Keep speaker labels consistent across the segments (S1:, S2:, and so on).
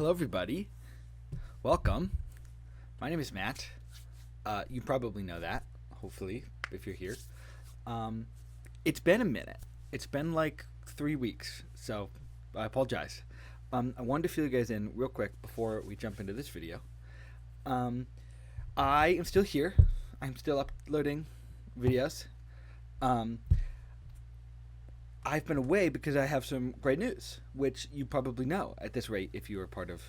S1: Hello, everybody. Welcome. My name is Matt. You probably know that, hopefully, if you're here. It's been a minute. It's been like 3 weeks, so I apologize. I wanted to fill you guys in real quick before we jump into this video. I am still here. I'm still uploading videos. I've been away because I have some great news, which you probably know at this rate if you are part of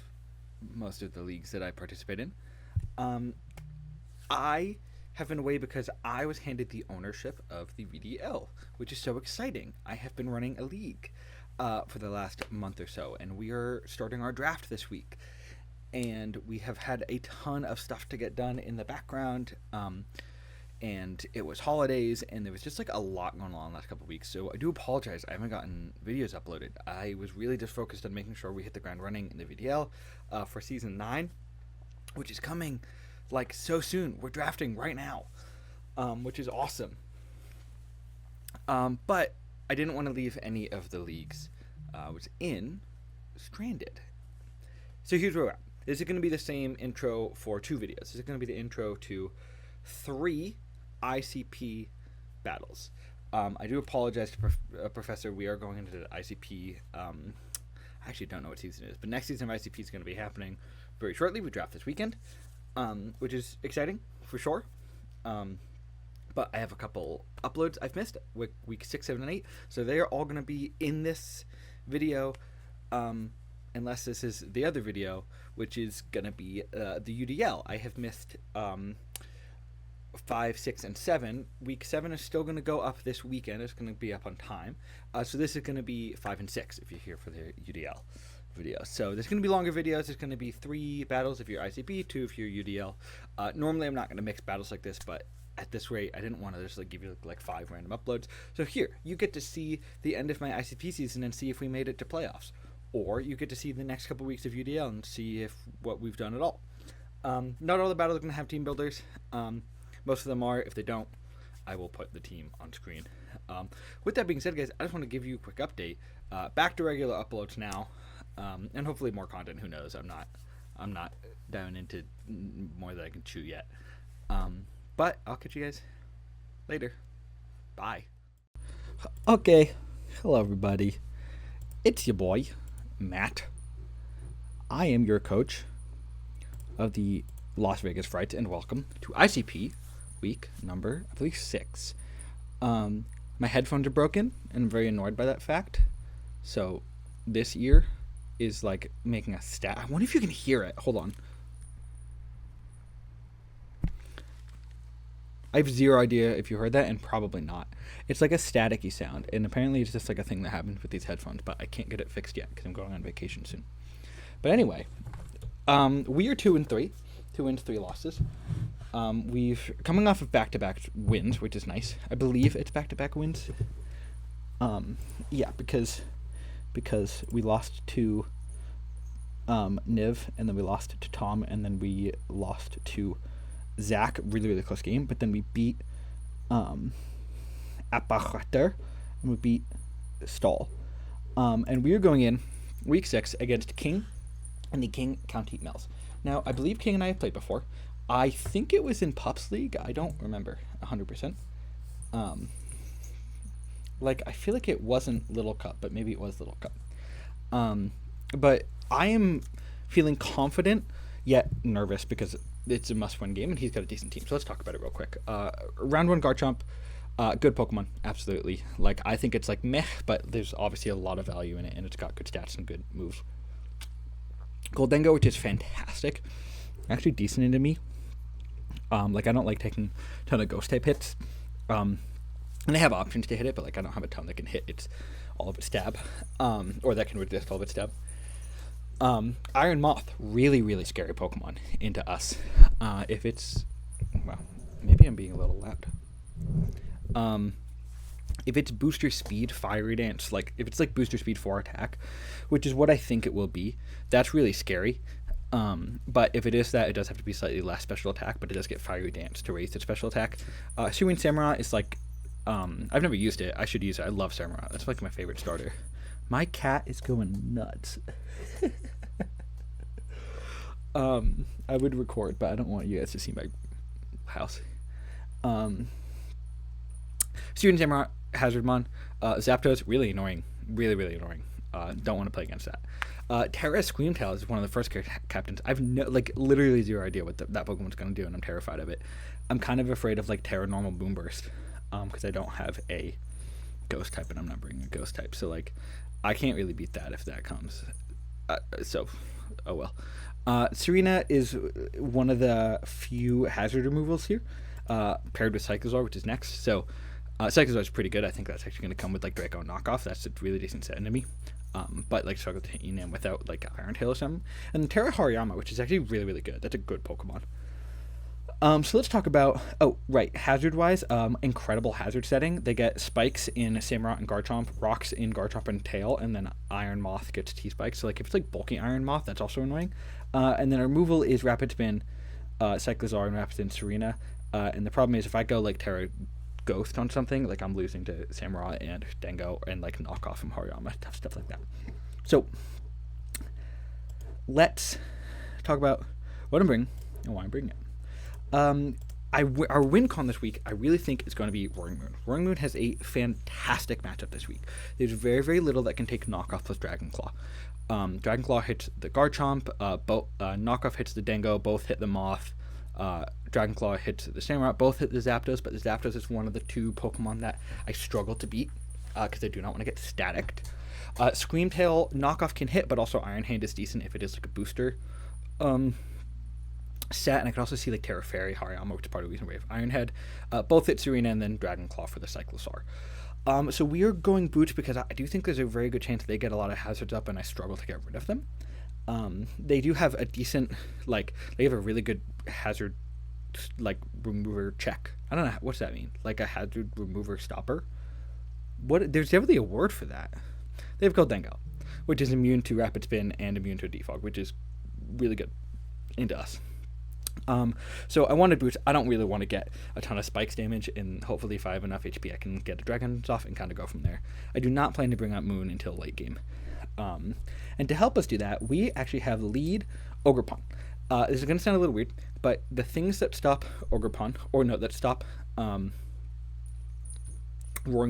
S1: most of the leagues that I participate in. I have been away because I was handed the ownership of the VDL, which is so exciting. I have been running a league for the last month or so, and we are starting our draft this week. And we have had a ton of stuff to get done in the background. And it was holidays, and there was just like a lot going on the last couple of weeks. So I do apologize. I haven't gotten videos uploaded. I was really just focused on making sure we hit the ground running in the VDL for season 9, which is coming like so soon. We're drafting right now, which is awesome. But I didn't want to leave any of the leagues I was in stranded. So here's where we're at. This is going to be the same intro for 2 videos. This is going to be the intro to 3 ICP battles. I do apologize to Professor. We are going into the ICP. I actually don't know what season it is, but next season of ICP is going to be happening very shortly. We draft this weekend, which is exciting for sure. But I have a couple uploads I've missed, week 6, 7, and 8. So they are all going to be in this video, unless this is the other video, which is going to be the UDL. I have missed 5, 6, and 7. Week 7 is still going to go up this weekend. It's going to be up on time. So this is going to be 5 and 6 if you're here for the UDL video. So there's going to be longer videos. There's going to be 3 battles if you're ICP, 2 if you're UDL. Normally I'm not going to mix battles like this, but at this rate I didn't want to just like give you like 5 random uploads. So here you get to see the end of my ICP season and see if we made it to playoffs, or you get to see the next couple weeks of UDL and see if what we've done at all. Not all the battles are going to have team builders. Most of them are. If they don't, I will put the team on screen. With that being said, guys, I just want to give you a quick update. Back to regular uploads now, and hopefully more content. Who knows? I'm not down into more than I can chew yet. But I'll catch you guys later. Bye. Okay. Hello, everybody. It's your boy, Matt. I am your coach of the Las Vegas Frights, and welcome to ICP week number, I believe, 6. My headphones are broken, and I'm very annoyed by that fact. So this ear is like making a stat. I wonder if you can hear it. Hold on. I have zero idea if you heard that, and probably not. It's like a staticky sound, and apparently it's just like a thing that happens with these headphones, but I can't get it fixed yet because I'm going on vacation soon. But anyway, we are 2 and 3. 2 wins, 3 losses. We've coming off of back-to-back wins, which is nice. I believe it's back-to-back wins. Yeah, because we lost to Niv, and then we lost to Tom, and then we lost to Zach. Really, really close game. But then we beat Apparater, and we beat Stall. And we are going in week 6 against King and the King County Mills. Now, I believe King and I have played before. I think it was in Pups League. I don't remember 100%. I feel like it wasn't Little Cup, but maybe it was Little Cup. But I am feeling confident, yet nervous, because it's a must-win game, and he's got a decent team. So let's talk about it real quick. Round 1 Garchomp, good Pokemon, absolutely. I think it's meh, but there's obviously a lot of value in it, and it's got good stats and good moves. Goldengo, which is fantastic, actually decent into me. I don't like taking a ton of ghost type hits. And I have options to hit it, but I don't have a ton that can hit. It's all of its stab, or that can resist all of its stab. Iron Moth, really, really scary Pokemon into us. If it's, well, maybe I'm being a little loud. If it's booster speed, Fiery Dance, if it's booster speed 4 attack, which is what I think it will be, that's really scary. But if it is that, it does have to be slightly less special attack, but it does get Fiery Dance to raise its special attack. Hisuian Samurai is I've never used it. I should use it. I love Samurai. That's my favorite starter. My cat is going nuts. I would record, but I don't want you guys to see my house. Student Samurai, Hazardmon, Zapdos, really annoying. Really, really annoying. Don't want to play against that. Terra Screamtail is one of the first captains. I've literally zero idea what that Pokemon's going to do, and I'm terrified of it. I'm kind of afraid of like Terra Normal Boomburst, because I don't have a Ghost type, and I'm not bringing a Ghost type. So like, I can't really beat that if that comes. Oh well. Serena is one of the few hazard removals here, paired with Cyclozar, which is next. So Cyclozar is pretty good. I think that's actually going to come with like Draco knockoff. That's a really decent set enemy. But like struggle to hit Enam without like Iron Tail or something. And Terra Hariyama, which is actually really, really good. That's a good Pokemon. So let's talk about, hazard wise, incredible hazard setting. They get spikes in Samurott and Garchomp, rocks in Garchomp and Tail, and then Iron Moth gets T-spikes. So like if it's like bulky Iron Moth, that's also annoying. And then removal is Rapid Spin, Cyclozar, and Rapid Spin Serena. And the problem is if I go like Terra Ghost on something, like I'm losing to Samurott and Dengo and like knockoff from Hariyama, stuff like that. So let's talk about what I'm bringing and why I'm bringing it. Our win con this week, I really think is going to be Roaring Moon. Roaring Moon has a fantastic matchup this week. There's very, very little that can take knockoff plus Dragon Claw. Dragon Claw hits the Garchomp, knockoff hits the Dengo, both hit the Moth. Dragon Claw hits the Samurott, both hit the Zapdos, but the Zapdos is one of the two Pokemon that I struggle to beat because I do not want to get staticked. Screamtail knockoff can hit, but also Iron Hand is decent if it is like a booster set, and I can also see like Terra Fairy, Hariyama, which is part of the reason we have Iron Head. Both hit Serena, and then Dragon Claw for the Cyclozar. So we are going Boots because I do think there's a very good chance they get a lot of hazards up, and I struggle to get rid of them. They do have a decent, they have a really good hazard, remover check. I don't know, what's that mean? Like a hazard remover stopper? There's definitely a word for that. They have Goldengo, which is immune to Rapid Spin and immune to Defog, which is really good into us. So I wanted Boots. I don't really want to get a ton of spikes damage, and hopefully if I have enough HP I can get the Dragons off and kind of go from there. I do not plan to bring out Moon until late game. And to help us do that, we actually have lead Ogerpon. This is going to sound a little weird, but the things that stop Ogerpon, that stop Roaring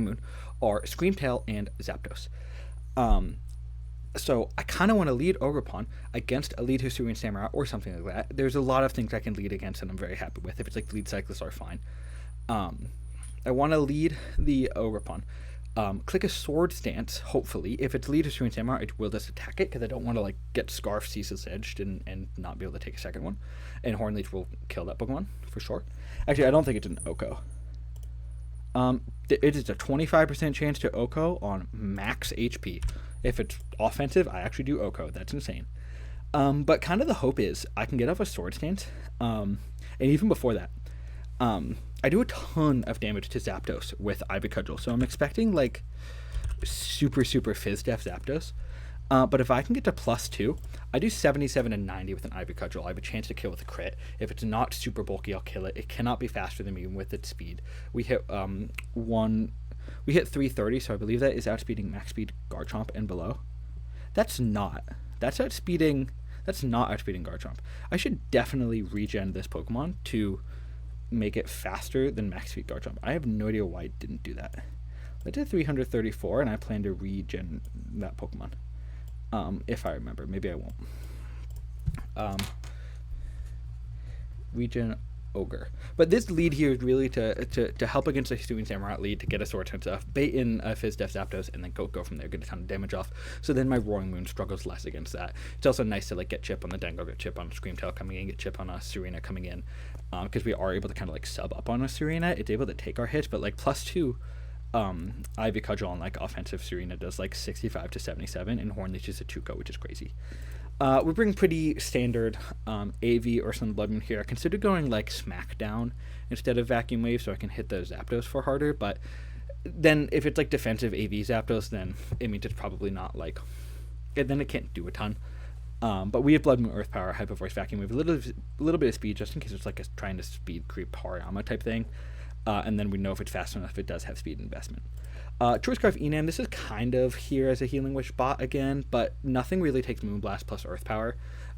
S1: Moon, are Screamtail and Zapdos. So I kind of want to lead Ogerpon against a lead Hisuian Samurai or something like that. There's a lot of things I can lead against, and I'm very happy with. If it's like lead Cyclozar, fine. I want to lead the Ogerpon. Click a Sword Stance, hopefully. If it's lead Hisuian Samurai, I will just attack it, because I don't want to get Scarf Ceaseless Edged and not be able to take a second one. And Hornleech will kill that Pokemon, for sure. Actually, I don't think it's an Oko. It is a 25% chance to Oko on max HP. If it's offensive, I actually do Oko. That's insane. But kind of the hope is I can get off a Sword Stance. And even before that, I do a ton of damage to Zapdos with Ivy Cudgel. So I'm expecting super, super Fizz Def Zapdos. But if I can get to +2, I do 77 and 90 with an Ivy Cudgel. I have a chance to kill with a crit. If it's not super bulky, I'll kill it. It cannot be faster than me with its speed. We hit 330, so I believe that is outspeeding max speed Garchomp and below. That's not outspeeding Garchomp. I should definitely regen this Pokemon to make it faster than max speed Garchomp. I have no idea why it didn't do that. I did 334, and I plan to regen that Pokemon. If I remember. Maybe I won't. Regen Ogre. But this lead here is really to help against the Hisuian Samurai lead, to get a Sword Stance off, bait in Fizz Def Zapdos, and then go from there, get a ton of damage off. So then my Roaring Moon struggles less against that. It's also nice to get chip on the Dengo, get chip on Screamtail coming in, get chip on a Serena coming in, because we are able to kind of sub up on a Serena. It's able to take our hits, but +2 Ivy Cudgel on offensive Serena does 65 to 77, and Hornleech is a 2-go, which is crazy. We bring pretty standard AV or some Blood Moon here. I consider going Smackdown instead of Vacuum Wave, so I can hit the Zapdos for harder, but then if it's defensive AV Zapdos, then it means it's probably not then it can't do a ton. But we have Blood Moon, Earth Power, Hyper Voice, Vacuum Wave, a little bit of speed, just in case it's trying to speed creep Hariyama type thing. And then we know if it's fast enough, it does have speed investment. Choice Scarf Enam, this is kind of here as a Healing Wish bot again, but nothing really takes Moonblast plus Earth Power.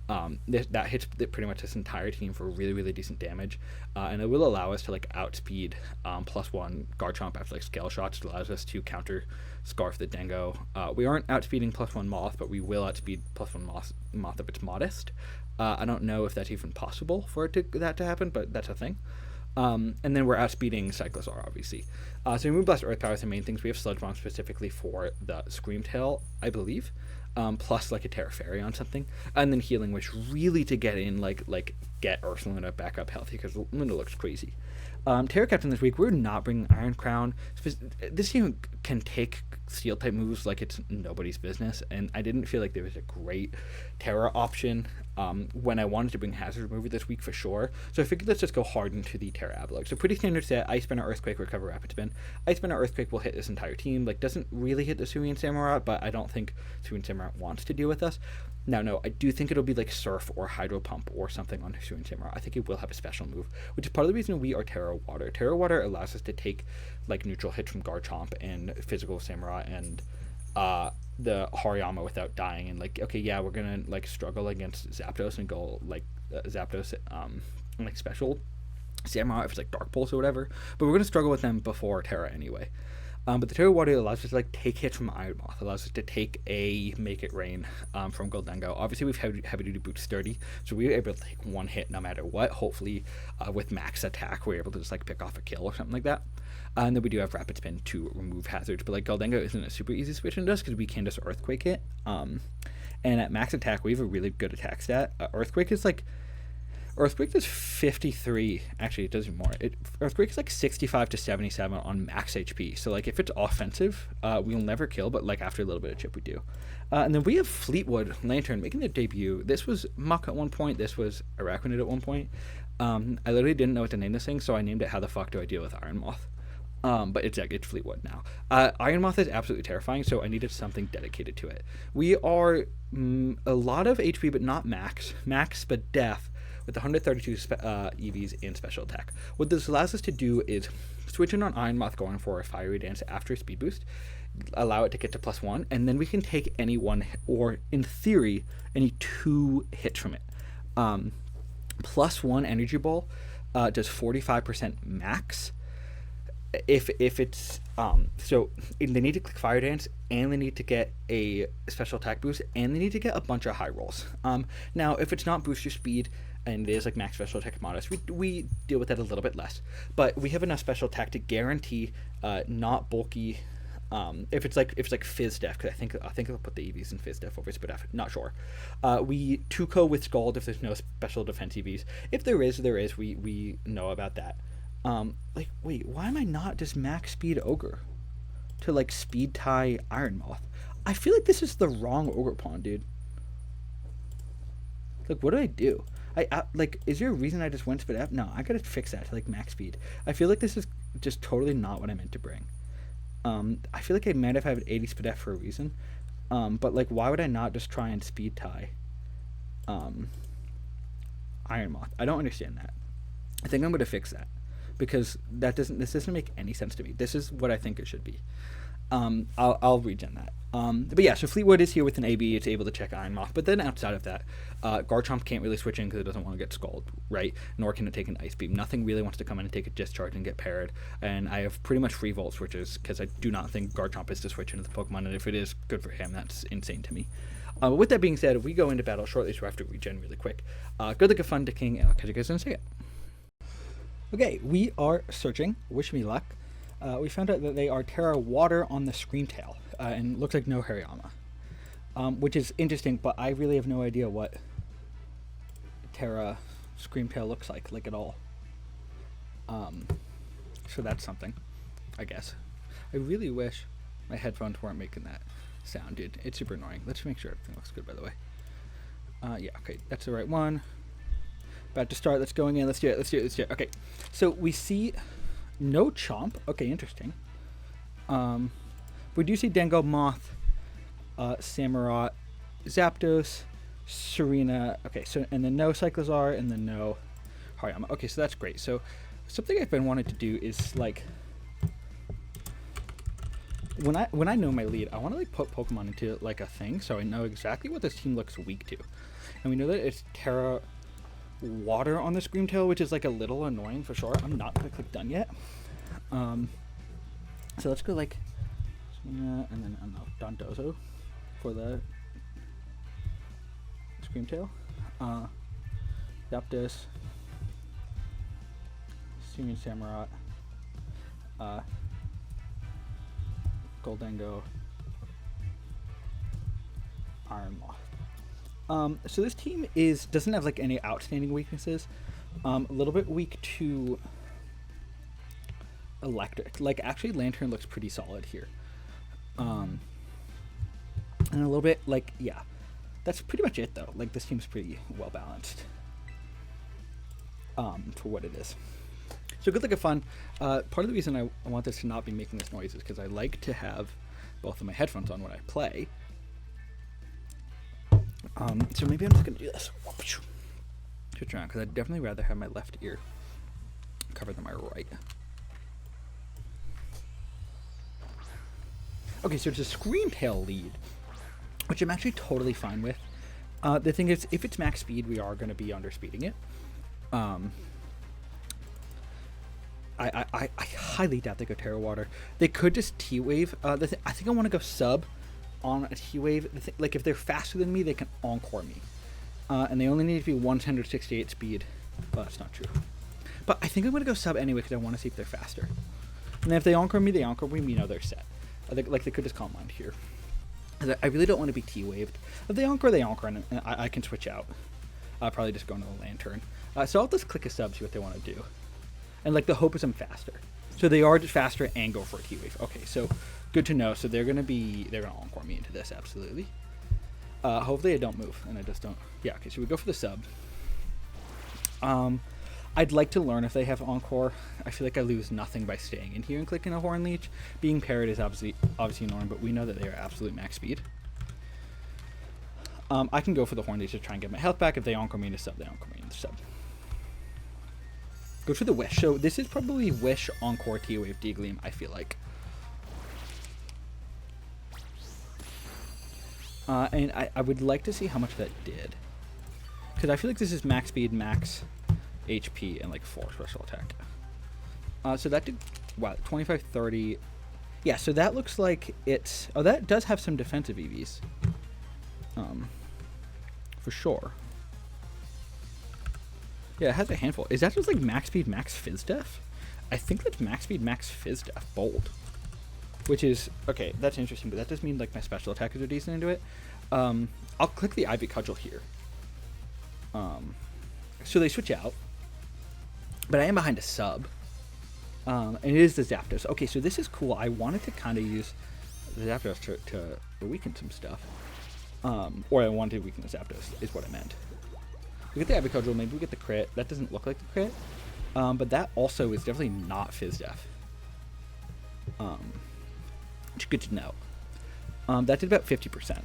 S1: That hits pretty much this entire team for really, really decent damage, and it will allow us to like outspeed +1 Garchomp after like scale shots. It allows us to counter Scarf the Dango. We aren't outspeeding +1 Moth, but we will outspeed +1 Moth if it's modest. I don't know if that's even possible for that to happen, but that's a thing. And then we're outspeeding Cyclosaur, obviously. So Moonblast Earth Power is the main things. We have Sludge Bomb specifically for the Screamtail, I believe. Plus like a Terra Fairy on something, and then Healing Wish really to get in get Ursaluna back up healthy because Luna looks crazy. Terra Captain this week, we're not bringing Iron Crown. This team can take Steel type moves like it's nobody's business, and I didn't feel like there was a great Terra option when I wanted to bring Hazard Remover this week for sure. So I figured let's just go hard into the Terra Avalok. So pretty standard set: Ice Spin or Earthquake, recover Rapid Spin. Ice Spin or Earthquake will hit this entire team. Like doesn't really hit the Sui and Samurott, but I don't think Sui and Samurott wants to deal with us. Now, no, I do think it'll be like Surf or Hydro Pump or something on Sui and Samurott. I think it will have a special move, which is part of the reason we are Terra Water. Terra Water allows us to take like neutral hits from Garchomp and physical Samurott and the Hariyama without dying, and like okay, yeah, we're gonna like struggle against Zapdos and go like Zapdos like special Samurott if it's like Dark Pulse or whatever, but we're gonna struggle with them before Terra anyway. But the Terra Water allows us to like take hits from Iron Moth, allows us to take a Make It Rain from Goldengo. Obviously, we've heavy duty boots sturdy, so we were able to take one hit no matter what. Hopefully, with max attack, we're able to just like pick off a kill or something like that. And then we do have Rapid Spin to remove hazards, but like Goldengo isn't a super easy switch into us because we can just Earthquake it. And at max attack, we have a really good attack stat. Earthquake does 53. Actually, it does more. Earthquake is like 65 to 77 on max HP. So like if it's offensive, we'll never kill, but like after a little bit of chip, we do. And then we have Fleetwood Lantern making their debut. This was Muck at one point. This was Araquanid at one point. I literally didn't know what to name this thing, so I named it How the Fuck Do I Deal with Iron Moth? But it's Fleetwood now. Iron Moth is absolutely terrifying, so I needed something dedicated to it. We are a lot of HP, but not max. Max, but def. With 132 EVs in special attack. What this allows us to do is switch in on Iron Moth going for a Fiery Dance after a speed boost, allow it to get to +1, and then we can take any one, or in theory, any 2 hits from it. +1 Energy Ball does 45% max. If it's so they need to click Fire Dance, and they need to get a special attack boost, and they need to get a bunch of high rolls. Now if it's not boost your speed and it is like max special attack modest, we deal with that a little bit less, but we have enough special attack to guarantee not bulky. If it's like Fizz Def, because I think I'll put the EVs in Fizz Def over Spit Def, not sure. We 2-co with Scald if there's no special defense EVs. If there is, we know about that. Like, wait, why am I not just max speed Ogre to like speed tie Iron Moth? I feel like this is the wrong Ogre pawn, dude. Like, what do I do? I like, is there a reason I just went Spit F? No, I gotta fix that to like max speed. I feel like this is just totally not what I meant to bring. I feel like I might have had 80 Spit F for a reason. But like, why would I not just try and speed tie Iron Moth? I don't understand that. I think I'm gonna fix that, because this doesn't make any sense to me. This is what I think it should be. I'll regen that. But yeah, so Fleetwood is here with an AB. It's able to check Iron Moth. But then outside of that, Garchomp can't really switch in because it doesn't want to get Scald, right? Nor can it take an Ice Beam. Nothing really wants to come in and take a Discharge and get paired. And I have pretty much free Volt switches because I do not think Garchomp is to switch into the Pokemon. And if it is, good for him. That's insane to me. With that being said, we go into battle shortly, so I have to regen really quick. Good luck, fun to King, and I'll catch you guys in a second. Okay, we are searching. Wish me luck. We found out that they are Terra Water on the Screamtail, and looks like no Hariyama, which is interesting, but I really have no idea what Terra Screamtail looks like at all. So that's something, I guess. I really wish my headphones weren't making that sound, dude. It's super annoying. Let's make sure everything looks good, by the way. Yeah, okay, that's the right one. About to start. Let's go in. Let's do it. Okay, so we see no Chomp. Okay, interesting. We do see Dango, Moth, Samurott, Zapdos, Serena. Okay, so and then no Cyclosaur, and then no Hariyama. Okay, so that's great. So something I've been wanting to do is like when I know my lead, I want to like put Pokemon into like a thing so I know exactly what this team looks weak to. And we know that it's Terra Water on the Screamtail, which is like a little annoying for sure. I'm not gonna click done yet. So let's go like and then I don't know, Dondozo for the Screamtail. Zapdos, Syrian Samurott, Goldengo, Iron Moth. So this team doesn't have like any outstanding weaknesses. A little bit weak to electric. Like actually Lantern looks pretty solid here. And a little bit like, yeah, that's pretty much it though. Like this team's pretty well balanced for what it is. So good luck and fun. Part of the reason I want this to not be making this noise is because I like to have both of my headphones on when I play. So maybe I'm just going to do this. Switch around because I'd definitely rather have my left ear covered than my right. Okay, so it's a Screamtail lead, which I'm actually totally fine with. The thing is, if it's max speed, we are going to be underspeeding it. I highly doubt they go Terra Water. They could just T-Wave. I think I want to go sub on a T-Wave. Like, if they're faster than me, they can Encore me. And they only need to be 168 speed. Well, that's not true. But I think I'm going to go sub anyway because I want to see if they're faster. And then if they Encore me, we know they're set. Like, they could just Calm Mind here. I really don't want to be T-Waved. If they Encore, and I can switch out. I'll probably just go into the Lantern. So I'll just click a sub, see what they want to do. And like the hope is I'm faster. So they are just faster and go for a T-Wave. Okay, so good to know. So they're gonna Encore me into this, absolutely. Hopefully I don't move and I just don't. Yeah, okay, so we go for the sub. I'd like to learn if they have Encore. I feel like I lose nothing by staying in here and clicking a Horn Leech. Being parried is obviously annoying, but we know that they are absolute max speed. I can go for the Horn Leech to try and get my health back. If they Encore me into sub, they Encore me into sub. Go for the Wish. So this is probably Wish, Encore, T-Wave, D-Gleam, I feel like. And I would like to see how much that did. Because I feel like this is max speed, max HP, and like 4 special attack. So that did, wow, 25, 30. Yeah, so that looks like it's, oh, that does have some defensive EVs. For sure. Yeah, it has a handful. Is that just like max speed, max Fizz Def? I think that's max speed, max Fizz Def, bold. Which is, okay, that's interesting, but that does mean like my special attackers are decent into it. I'll click the Ivy Cudgel here. So they switch out. But I am behind a sub. And it is the Zapdos. Okay, so this is cool. I wanted to kind of use the Zapdos to weaken some stuff. Or I wanted to weaken the Zapdos, is what I meant. We get the Ivy Cudgel, maybe we get the crit. That doesn't look like the crit. But that also is definitely not Fizz Def. Which is good to know. That did about 50%.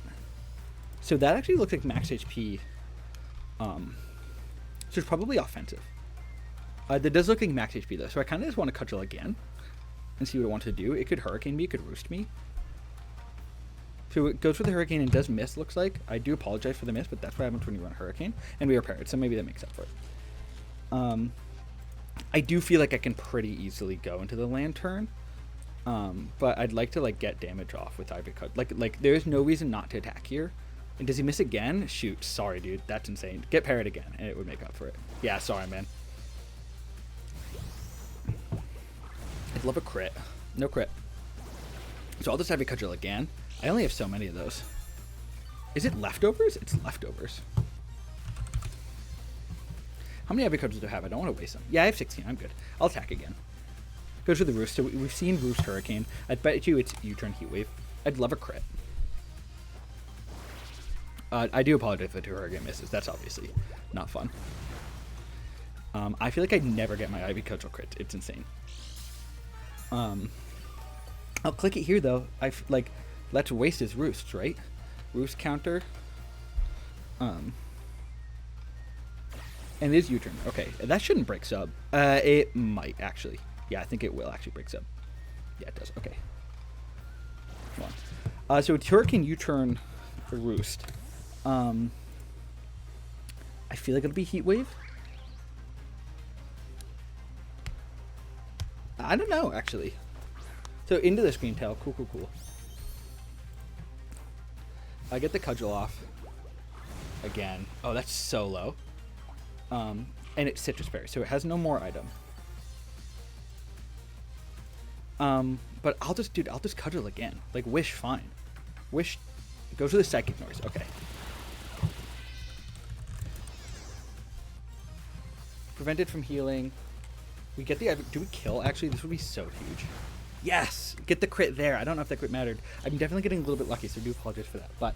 S1: So that actually looks like max HP. So it's probably offensive. That does look like max HP though. So I kind of just want to Cudgel again. And see what it wants to do. It could Hurricane me, it could Roost me. So it goes for the Hurricane and does miss, looks like. I do apologize for the miss, but that's what happens when you run a Hurricane. And we are paired, so maybe that makes up for it. I do feel like I can pretty easily go into the Lantern. But I'd like to like get damage off with Ivy Cut. Like there's no reason not to attack here. And does he miss again? Shoot, sorry dude, that's insane. Get parried again and it would make up for it. Yeah, sorry man. I'd love a crit. No crit. So I'll just Ivy Cudgel again. I only have so many of those. Is it leftovers? It's leftovers. How many Ivy Cudgels do I have? I don't want to waste them. Yeah, I have 16. I'm good. I'll attack again. Goes for the Roost. So we've seen Roost Hurricane. I bet you it's U-turn Heat Wave. I'd love a crit. I do apologize if the 2 Hurricane misses. That's obviously not fun. I feel like I never get my Ivy Cudgel crit. It's insane. I'll click it here though. Let's waste his Roosts, right? Roost counter. And it is U-turn. Okay, that shouldn't break sub. It might actually. Yeah, I think it will actually break sub. Yeah, it does. Okay. one. So it's Hurricane U-turn Roost. I feel like it'll be Heat Wave. I don't know, actually. So into the Scream Tail. Cool. I get the Cudgel off. Again. Oh, that's so low. And it's Citrus Berry, so it has no more item. But I'll just Cudgel again. Like, Wish, fine. Wish goes to the Psychic Noise. Okay. Prevented from healing. We get the... Do we kill? Actually, this would be so huge. Yes! Get the crit there. I don't know if that crit mattered. I'm definitely getting a little bit lucky, so I do apologize for that. But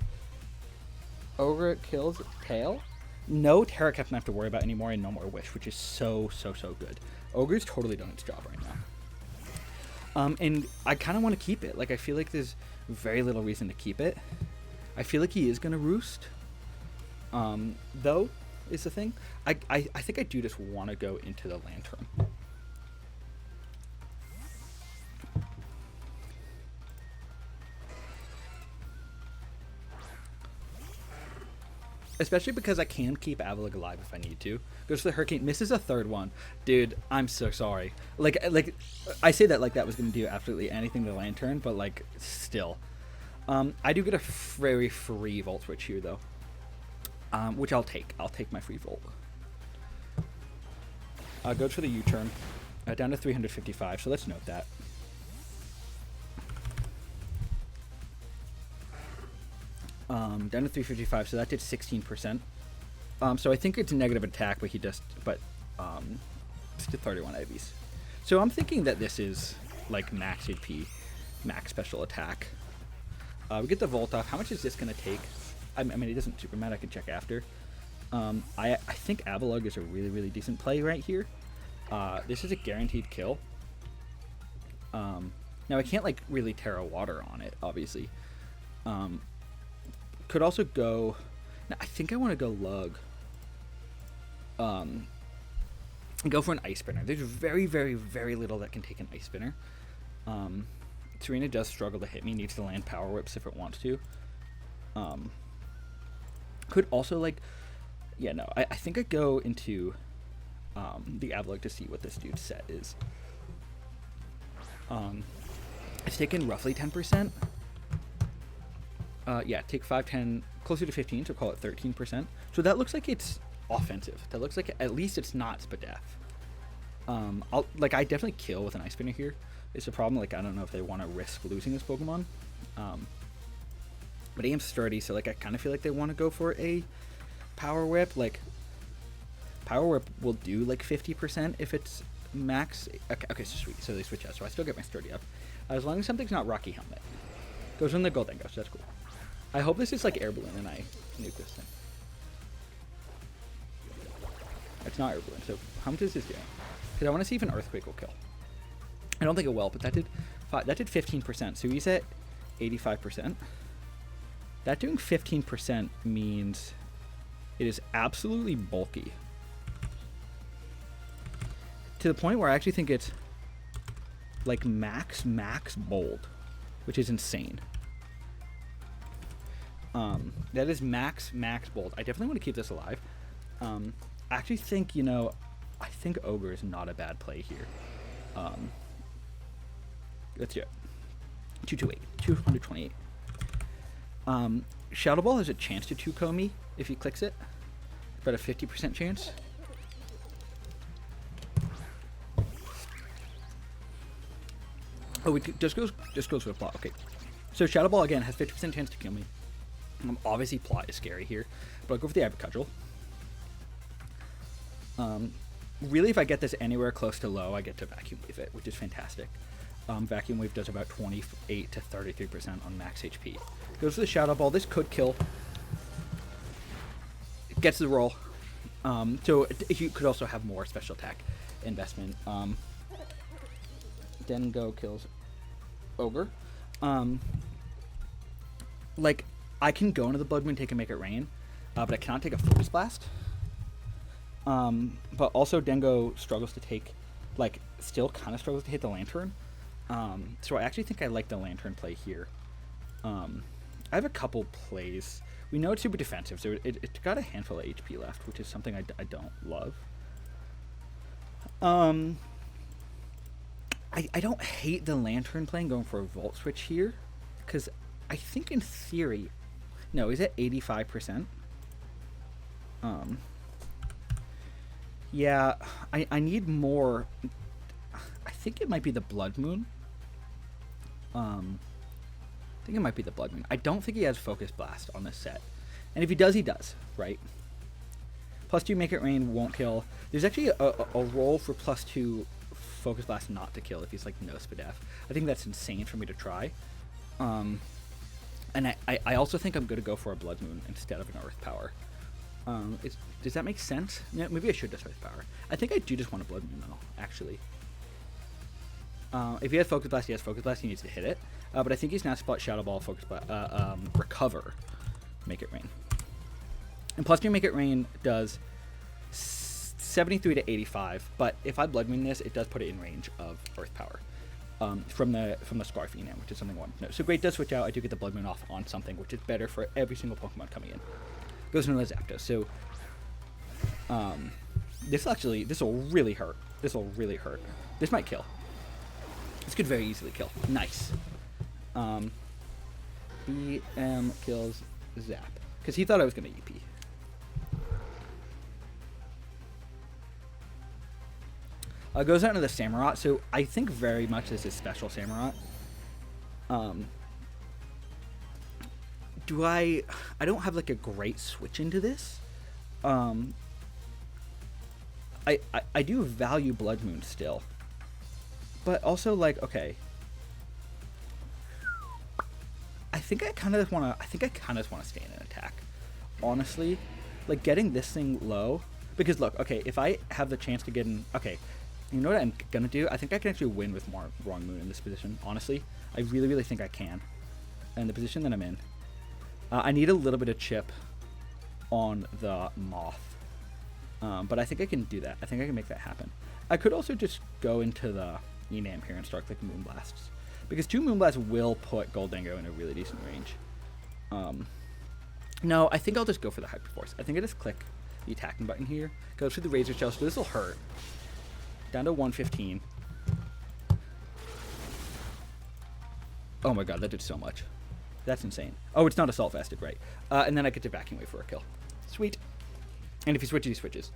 S1: Ogre kills Tail. No Terra Captain I have to worry about anymore, and no more Wish, which is so good. Ogre's totally done its job right now. And I kind of want to keep it. Like, I feel like there's very little reason to keep it. I feel like he is going to roost. Though, is the thing. I think I do just want to go into the Lantern. Especially because I can keep Avalag alive if I need to. Goes to the Hurricane. Misses a third one. Dude, I'm so sorry. Like I say that like that was going to do absolutely anything to the Lantern, but like still. I do get a very free Volt Switch here though. Which I'll take. I'll take my free Volt. Goes for the U-turn. Down to 355, so let's note that. Down to 355, so that did 16%. So I think it's a negative attack, but it's to 31 IVs. So I'm thinking that this is like max HP, max special attack. We get the Volt off. How much is this going to take? I mean, it doesn't super matter. I can check after. I think Avalug is a really decent play right here. This is a guaranteed kill. Now I can't like really Terra Water on it, obviously. Could also go... Now, I think I want to go Lug. Go for an Ice Spinner. There's very little that can take an Ice Spinner. Serena does struggle to hit me. Needs to land Power Whips if it wants to. Could also, like... Yeah, no. I think I'd go into the Avalug to see what this dude's set is. It's taken roughly 10%. Yeah, take 5, 10, closer to 15, so call it 13%. So that looks like it's offensive. That looks like at least it's not Spadef. I definitely kill with an Ice Spinner here. It's a problem, like, I don't know if they want to risk losing this Pokemon. But I am sturdy, so, like, I kind of feel like they want to go for a Power Whip. Like, Power Whip will do, like, 50% if it's max. Okay, so sweet. So they switch out, so I still get my sturdy up. As long as something's not Rocky Helmet. Goes in the Goldengo, so that's cool. I hope this is like Air Balloon and I nuke this thing. It's not Air Balloon, so how much is this doing? Because I want to see if an Earthquake will kill. I don't think it will, but that did 15%, so he's at 85%. That doing 15% means it is absolutely bulky. To the point where I actually think it's like max bold, which is insane. That is max bold. I definitely want to keep this alive. I actually think, I think Ogre is not a bad play here. Let's do it. 228. Shadow Ball has a chance to 2-KO me if he clicks it. About a 50% chance. Oh, it just goes with Plot. Okay. So Shadow Ball again has 50% chance to kill me. Obviously Plot is scary here, but I'll go for the Cudgel. Really, if I get this anywhere close to low, I get to Vacuum Wave it, which is fantastic. Vacuum Wave does about 28 to 33% on max HP. Goes for the Shadow Ball. This could kill. It gets the roll. So you could also have more special attack investment. Dengo kills Ogre. Like, I can go into the Blood Moon, take and make it rain, but I cannot take a Focus Blast. But also Dengo struggles to take, like, still kind of struggles to hit the Lantern. So I actually think I like the Lantern play here. I have a couple plays. We know it's super defensive, so it got a handful of HP left, which is something I don't love. I don't hate the Lantern playing going for a Volt Switch here, because I think in theory... No, he's at 85%. Yeah, I need more... I think it might be the Blood Moon. I think it might be the Blood Moon. I don't think he has Focus Blast on this set. And if he does, he does, right? +2 Make It Rain won't kill. There's actually a roll for +2 Focus Blast not to kill if he's like no Spadef. I think that's insane for me to try. And I also think I'm going to go for a Blood Moon instead of an Earth Power. Does that make sense? Yeah, maybe I should just Earth Power. I think I do just want a Blood Moon though, actually. If he has Focus Blast, he has Focus Blast, he needs to hit it. But I think he's now Spot Shadow Ball, Focus Blast, Recover, Make It Rain. And +2 Make It Rain does 73 to 85, but if I Blood Moon this, it does put it in range of Earth Power from the Scarf Enam, which is something I want to know. So Great does switch out. I do get the Blood Moon off on something, which is better for every single Pokemon coming in. Goes into the Zapdos. So this will really hurt. This will really hurt. This might kill. This could very easily kill. Nice. BM kills Zap. Because he thought I was going to EP. Goes out into the Samurott. So I think very much this is special Samurott. I don't have like a great switch into this. I do value Blood Moon still. But also, like, okay. I think I kind of just want to stay in an attack. Honestly, like getting this thing low, because look, okay, if I have the chance to get in, okay, you know what I'm gonna do? I think I can actually win with more Wrong Moon in this position. Honestly, I really, really think I can. And the position that I'm in, I need a little bit of chip on the Moth, but I think I can do that. I think I can make that happen. I could also just go into the Enam here and start clicking Moonblasts, because 2 Moonblasts will put Goldango in a really decent range. No, I think I'll just go for the Hyperforce. I think I just click the attacking button here, go through the Razor Shell, so this will hurt. Down to 115. Oh my god, that did so much. That's insane. Oh, it's not Assault Vested, right. And then I get to Vacuum Wave for a kill. Sweet. And if he switches, he switches.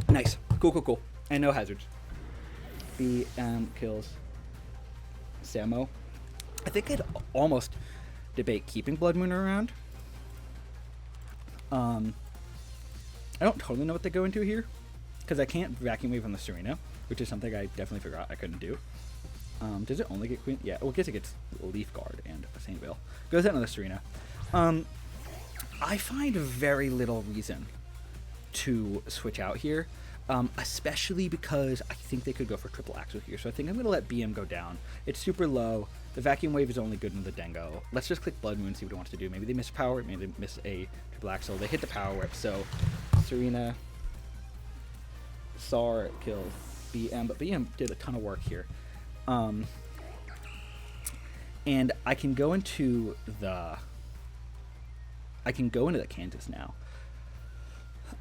S1: Nice. Cool, cool, cool. And no hazards. BM kills Samo. I think I'd almost debate keeping Blood Moon around. I don't totally know what they go into here, because I can't Vacuum Wave on the Serena, which is something I definitely forgot I couldn't do. Does it only get Queen? Yeah, well, I guess it gets Leaf Guard and a Saint Veil. Goes out on the Serena. I find very little reason to switch out here, especially because I think they could go for Triple Axle here. So I think I'm going to let BM go down. It's super low. The Vacuum Wave is only good in the Dengo. Let's just click Blood Moon and see what it wants to do. Maybe they miss Power. Maybe they miss a Triple Axle. They hit the Power Whip. So Serena, Sar kills BM, but BM did a ton of work here. And I can go into the Kansas now.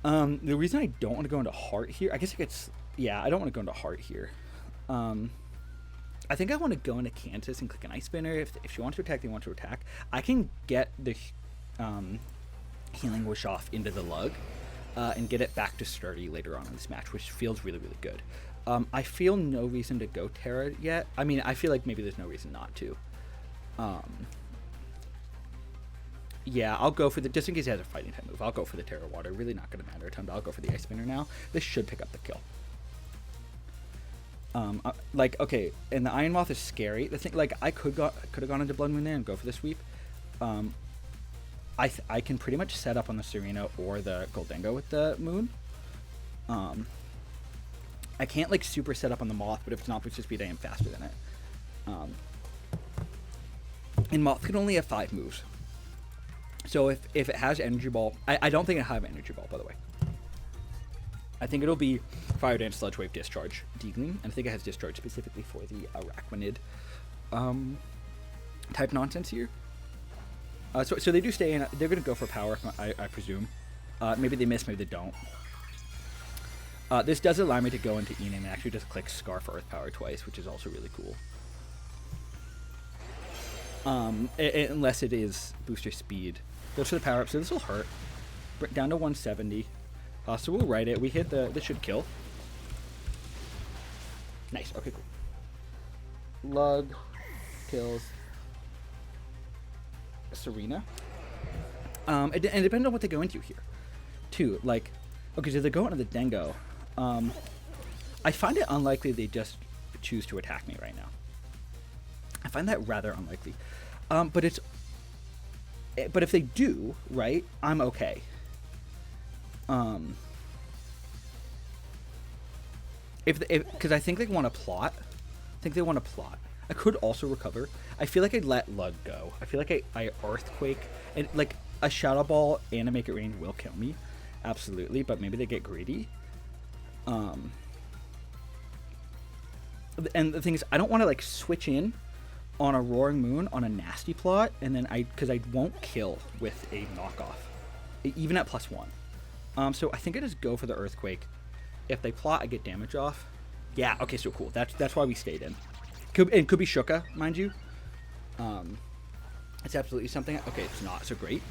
S1: The reason I don't want to go into Heart here, I guess it gets, yeah, I don't want to go into Heart here. I think I want to go into Kansas and click an Ice Spinner. If she wants to attack, they want to attack. I can get the Healing Wish off into the Lug and get it back to Sturdy later on in this match, which feels really, really good. I feel no reason to go Terra yet. I mean, I feel like maybe there's no reason not to. Yeah, I'll go for the, just in case he has a fighting type move, I'll go for the Terra Water. Really not going to matter a ton, but I'll go for the Ice Spinner now. This should pick up the kill. Like, okay, and the Iron Moth is scary. The thing, like, I could have gone into Blood Moon there and go for the sweep. I can pretty much set up on the Serena or the Goldango with the Moon. I can't, like, super set up on the Moth, but if it's not booster speed, I am faster than it. And Moth can only have 5 moves. So if it has Energy Ball... I don't think it'll have Energy Ball, by the way. I think it'll be Fire Dance, Sludge Wave, Discharge, Deagling. And I think it has Discharge specifically for the Arachnid type nonsense here. So they do stay in. They're going to go for power, I presume. Maybe they miss, maybe they don't. This does allow me to go into Enam and actually just click Scarf Earth Power twice, which is also really cool. Unless it is booster speed. Goes for the power up, so this will hurt. Down to 170. So we'll write it. We hit this should kill. Nice. Okay, cool. Lug kills Serena. And depending on what they go into here, too. Like, okay, so they go into the Dengo. I find it unlikely they just choose to attack me right now. I find that rather unlikely. But if they do, right, I'm okay. Because I think they want to plot. I could also recover. I feel like I'd let Lug go. I feel like I Earthquake. And, like, a Shadow Ball and a Make It Rain will kill me. Absolutely. But maybe they get greedy. And the thing is, I don't want to, like, switch in on a Roaring Moon on a nasty plot. And then because I won't kill with a knockoff. Even at +1. So I think I just go for the Earthquake. If they plot, I get damage off. Yeah, okay, so cool. That's why we stayed in. It could be Shuka, mind you. It's absolutely something. Okay, it's not, so great.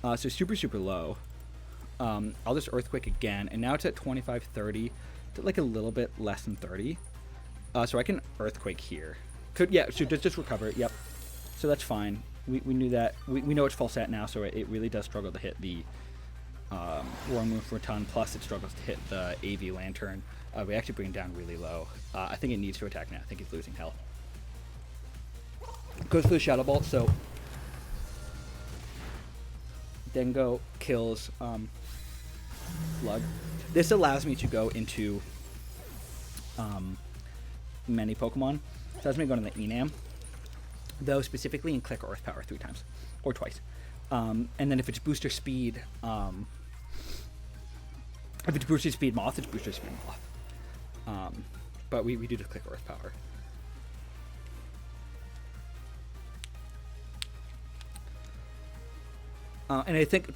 S1: So super, super low. I'll just Earthquake again, and now it's at 25, 30. It's like a little bit less than 30. So I can Earthquake here. So just recover. Yep. So that's fine. We knew that. We know it's full set now, so it really does struggle to hit the Roaring Moon for a ton, plus it struggles to hit the AV Lantern. We actually bring it down really low. I think it needs to attack now. I think it's losing health. Goes for the Shadow Ball, so Dengo kills Lug. This allows me to go into many Pokemon. So allows me to go into the Enam, though specifically and click Earth Power 3 times, or twice. And then if it's Booster Speed, if it's Booster Speed Moth, it's Booster Speed Moth. But we do just click Earth Power. And I think,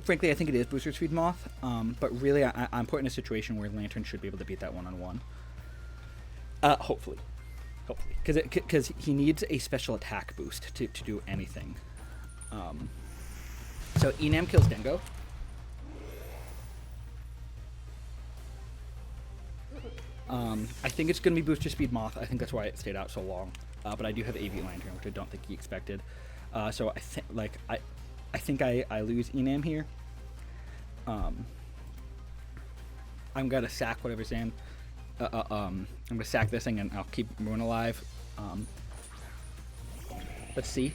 S1: frankly, it is Booster Speed Moth. But really, I'm put in a situation where Lantern should be able to beat that one-on-one. Hopefully. Because he needs a special attack boost to do anything. So Enam kills Dengo. I think it's going to be Booster Speed Moth. I think that's why it stayed out so long. But I do have AV Lantern, which I don't think he expected. So I think I lose Enam here. I'm going to sack whatever's in. I'm going to sack this thing and I'll keep Moon alive. Let's see.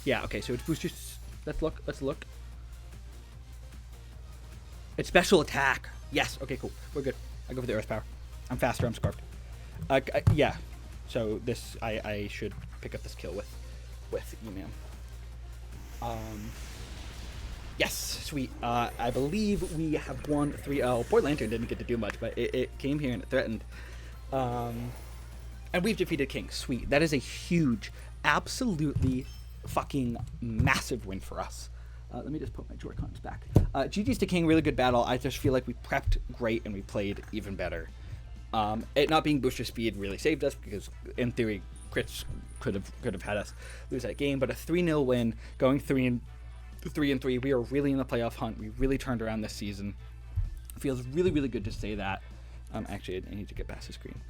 S1: Yeah, okay, so it's boosters. Let's look. It's special attack. Yes, okay, cool. We're good. I go for the Earth Power. I'm faster, I'm Scarfed. Yeah, so this, I should pick up this kill with Enam. Yes, sweet. I believe we have won 3-0. Poor Lantern didn't get to do much, but it came here and it threatened. And we've defeated King. Sweet. That is a huge, absolutely fucking massive win for us. Let me just put my Joy-Cons back. GG's to King, really good battle. I just feel like we prepped great and we played even better. It not being booster speed really saved us because, in theory, crits could have had us lose that game. But a 3-0 win, going 3-3. We are really in the playoff hunt. We really turned around this season. It feels really, really good to say that. Actually, I need to get past the screen.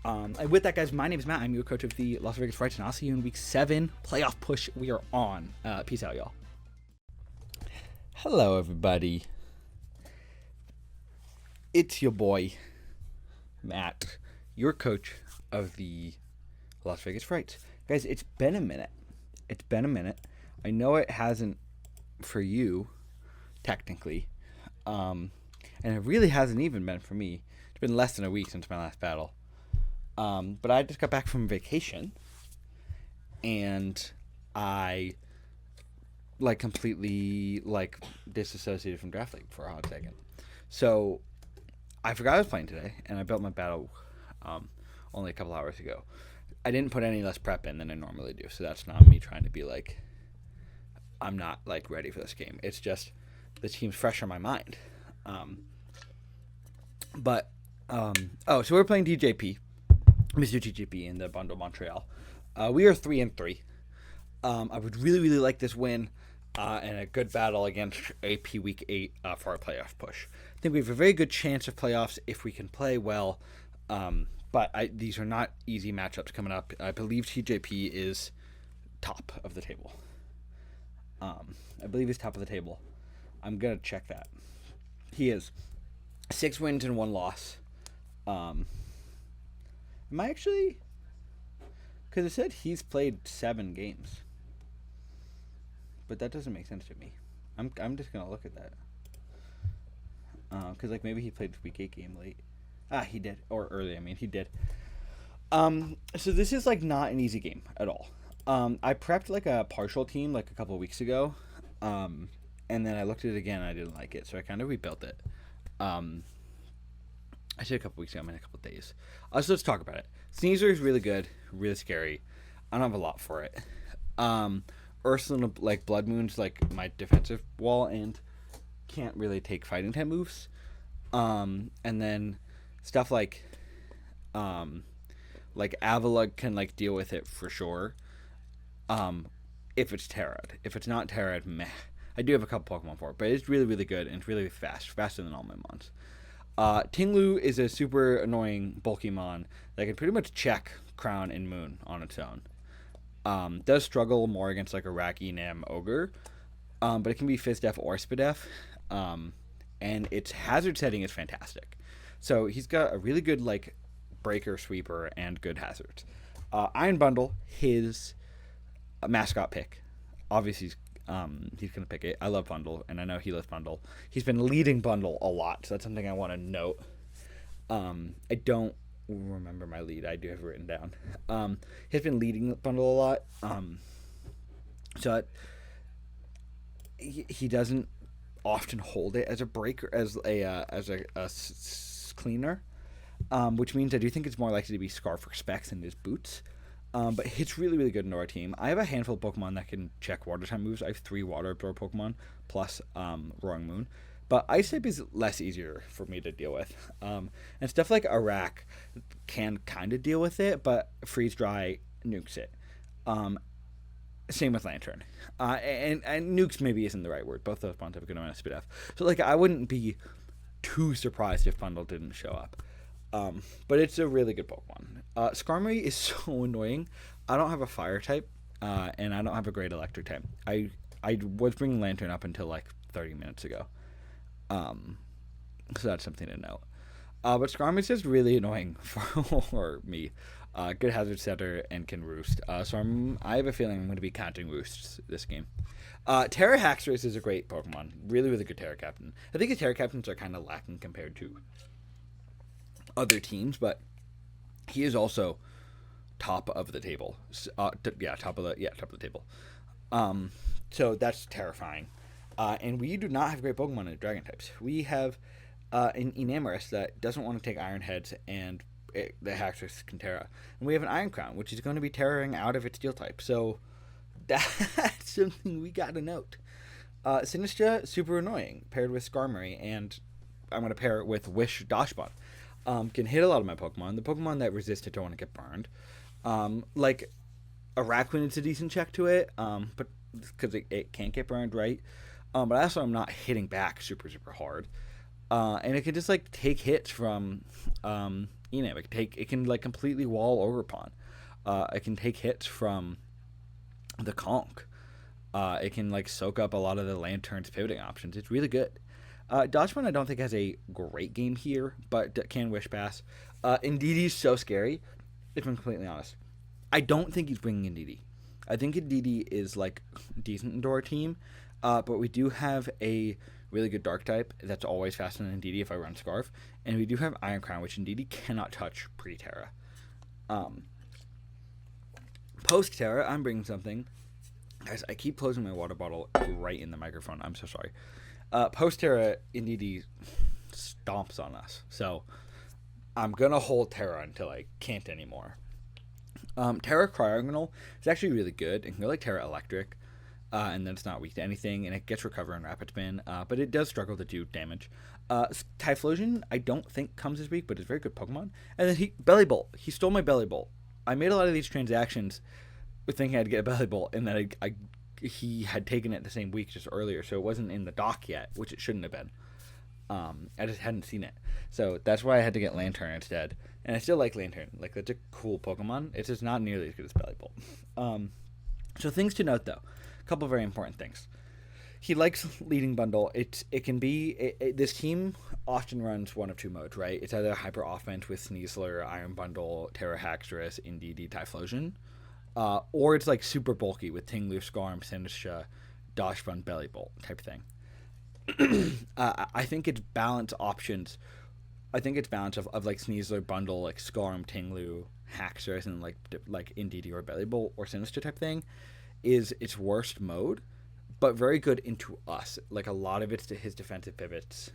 S1: And with that, guys, my name is Matt. I'm your coach of the Las Vegas Frights, and I'll see you in Week 7. Playoff push. We are on. Peace out, y'all. Hello, everybody. It's your boy, Matt, your coach of the Las Vegas Frights. Guys, it's been a minute. I know it hasn't for you, technically. And it really hasn't even been for me. It's been less than a week since my last battle. But I just got back from vacation. And I completely disassociated from Draft League for a hot second. So I forgot I was playing today, and I built my battle only a couple hours ago. I didn't put any less prep in than I normally do, so that's not me trying to be like, I'm not like ready for this game. It's just the team's fresh on my mind. So we're playing DJP, Mr. DJP in the Bundle Montreal. We are 3-3. I would really, really like this win and a good battle against AP Week 8 for our playoff push. I think we have a very good chance of playoffs if we can play well, but these are not easy matchups coming up. I believe TJP is top of the table. I believe he's top of the table. I'm going to check that. He is 6 wins and 1 loss. Am I actually... Because it said he's played 7 games. But that doesn't make sense to me. I'm just going to look at that. Because like maybe he played week 8 game late. He did. Or early, he did. So this is like not an easy game at all. I prepped like a partial team like a couple of weeks ago. And then I looked at it again and I didn't like it. So I kind of rebuilt it. I said a couple weeks ago, a couple of days. So let's talk about it. Sneaser is really good, really scary. I don't have a lot for it. Ursula, like Blood Moon's like my defensive wall and can't really take fighting type moves. And then stuff like Avila can like deal with it for sure. If it's Terrad. If it's not Terrad, meh. I do have a couple Pokemon for it, but it's really, really good and it's really fast, faster than all my mons. Tinglu is a super annoying Bulkymon that can pretty much check Crown and Moon on its own. Does struggle more against like a Raki, Nam, Ogre, but it can be Fizdef or Spadef, and its hazard setting is fantastic. So he's got a really good like breaker, sweeper, and good hazards. Iron Bundle, his mascot pick. Obviously, he's going to pick it. I love Bundle, and I know he loves Bundle. He's been leading Bundle a lot, so that's something I want to note. I don't remember my lead. I do have it written down. He's been leading Bundle a lot. So he doesn't often hold it as a breaker, as a cleaner, which means I do think it's more likely to be Scarf or Specs in his boots. But it's really, really good in our team. I have a handful of Pokemon that can check water type moves. I have 3 water absorb Pokemon plus Roaring Moon. But Ice type is less easier for me to deal with. And stuff like Arak can kind of deal with it, but Freeze Dry nukes it. Same with Lantern. And nukes maybe isn't the right word. Both those bonds have a good amount of speed F. So like I wouldn't be too surprised if Bundle didn't show up. But it's a really good Pokemon. Skarmory is so annoying. I don't have a fire type, and I don't have a great electric type. I was bringing Lantern up until like 30 minutes ago. So that's something to note. But Skarmory is just really annoying for me. Good hazard setter and can roost. So I have a feeling I'm going to be counting roosts this game. Terra Haxorus is a great Pokemon. Really, really good Terra Captain. I think the Terra Captains are kind of lacking compared to other teams, but he is also top of the table. Top of the table. So that's terrifying. And we do not have great Pokemon in Dragon types. We have an Enamorus that doesn't want to take Iron Heads, and the Haxorus can Terra. And we have an Iron Crown, which is going to be Terraing out of its Steel type. So that's something we got to note. Sinistra, super annoying, paired with Skarmory, and I'm going to pair it with Wish Dashbot. Can hit a lot of my Pokemon. The Pokemon that resist it don't want to get burned. Like a Raccoon is a decent check to it, but because it can't get burned, right? But also I'm not hitting back super hard, and it can just like take hits from it can like completely wall Ogerpon. It can take hits from the Conch. It can like soak up a lot of the Lantern's pivoting options. It's really good. Dodgebun I don't think has a great game here, but can Wish Pass. Indeedee so scary, if I'm completely honest. I don't think he's bringing Indeedee. I think Indeedee is like decent into our team, but we do have a really good Dark type that's always faster than Indeedee if I run Scarf, and we do have Iron Crown, which Indeedee cannot touch pre-Terra. Post-Terra, I'm bringing something. Guys, I keep closing my water bottle right in the microphone. I'm so sorry. Post-Terra, Indeedee stomps on us. So I'm going to hold Terra until I can't anymore. Terra Cryogonal is actually really good. It can go like Terra Electric, and then it's not weak to anything, and it gets Recover and Rapid Spin, but it does struggle to do damage. Typhlosion, I don't think comes as weak, but it's a very good Pokemon. And then Belly Bolt. He stole my Belly Bolt. I made a lot of these transactions thinking I'd get a Belly Bolt, and then he had taken it the same week just earlier, so it wasn't in the dock yet, which it shouldn't have been. I just hadn't seen it. So that's why I had to get Lantern instead. And I still like Lantern. Like, that's a cool Pokemon. It's just not nearly as good as Belly Bolt. So things to note, though. A couple very important things. He likes leading bundle. It can be... this team often runs one of two modes, right? It's either Hyper Offense with Sneasler, Iron Bundle, Terra Haxorus, Indeedee, Typhlosion. Or it's like super bulky with Tinglu, Scarm, Sinistra, Dosh Fun, Belly Bolt type thing. I think it's balance options. I think it's balance of like Sneasler bundle, like Scarm, Tinglu, Haxorus, and like Indeedee or Belly Bolt or Sinistra type thing is its worst mode, but very good into us. Like a lot of it's to his defensive pivots.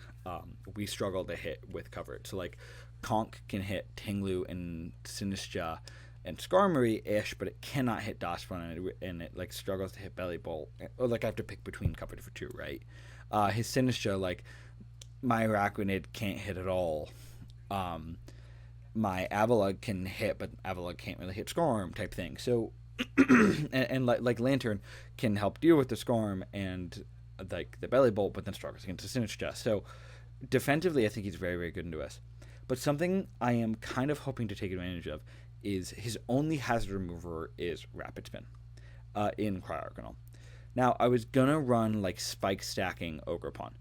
S1: We struggle to hit with coverage. So like Conk can hit Tinglu and Sinistra and Skarmory-ish, but it cannot hit Dachshund, and it like struggles to hit Belly Bolt. Or like I have to pick between coverage for two, right? His Sinistra, like my Araquanid can't hit at all. My Avalugg can hit, but Avalugg can't really hit Scarm type thing. So, and like Lantern can help deal with the Scarm and like the Belly Bolt, but then struggles against the Sinistra. So defensively, I think he's very, very good into us. But something I am kind of hoping to take advantage of is his only hazard remover is Rapid Spin in Cryogonal. Now, I was going to run, like, Spike stacking Ogerpon.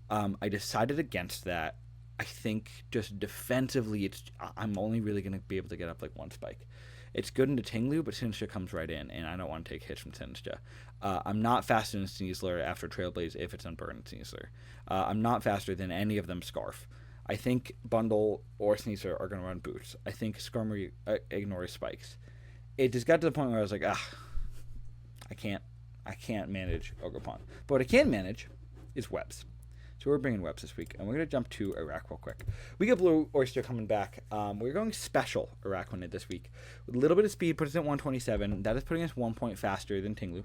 S1: I decided against that. I think just defensively, I'm only really going to be able to get up, like, one Spike. It's good into Tinglu, but Sinistra comes right in, and I don't want to take hits from Sinistra. I'm not faster than Sneasler after Trailblaze if it's unburned Sneasler. I'm not faster than any of them Scarf. I think Bundle or Sneasler are going to run Boots. I think Skarmory ignores Spikes. It just got to the point where I was like, I can't manage Ogerpon. But what I can manage is Webs. So we're bringing Webs this week, and we're going to jump to Iraq real quick. We got Blue Oyster coming back. We're going special Araquanid this week. With a little bit of speed, puts us at 127. That is putting us 1 point faster than Tinglu.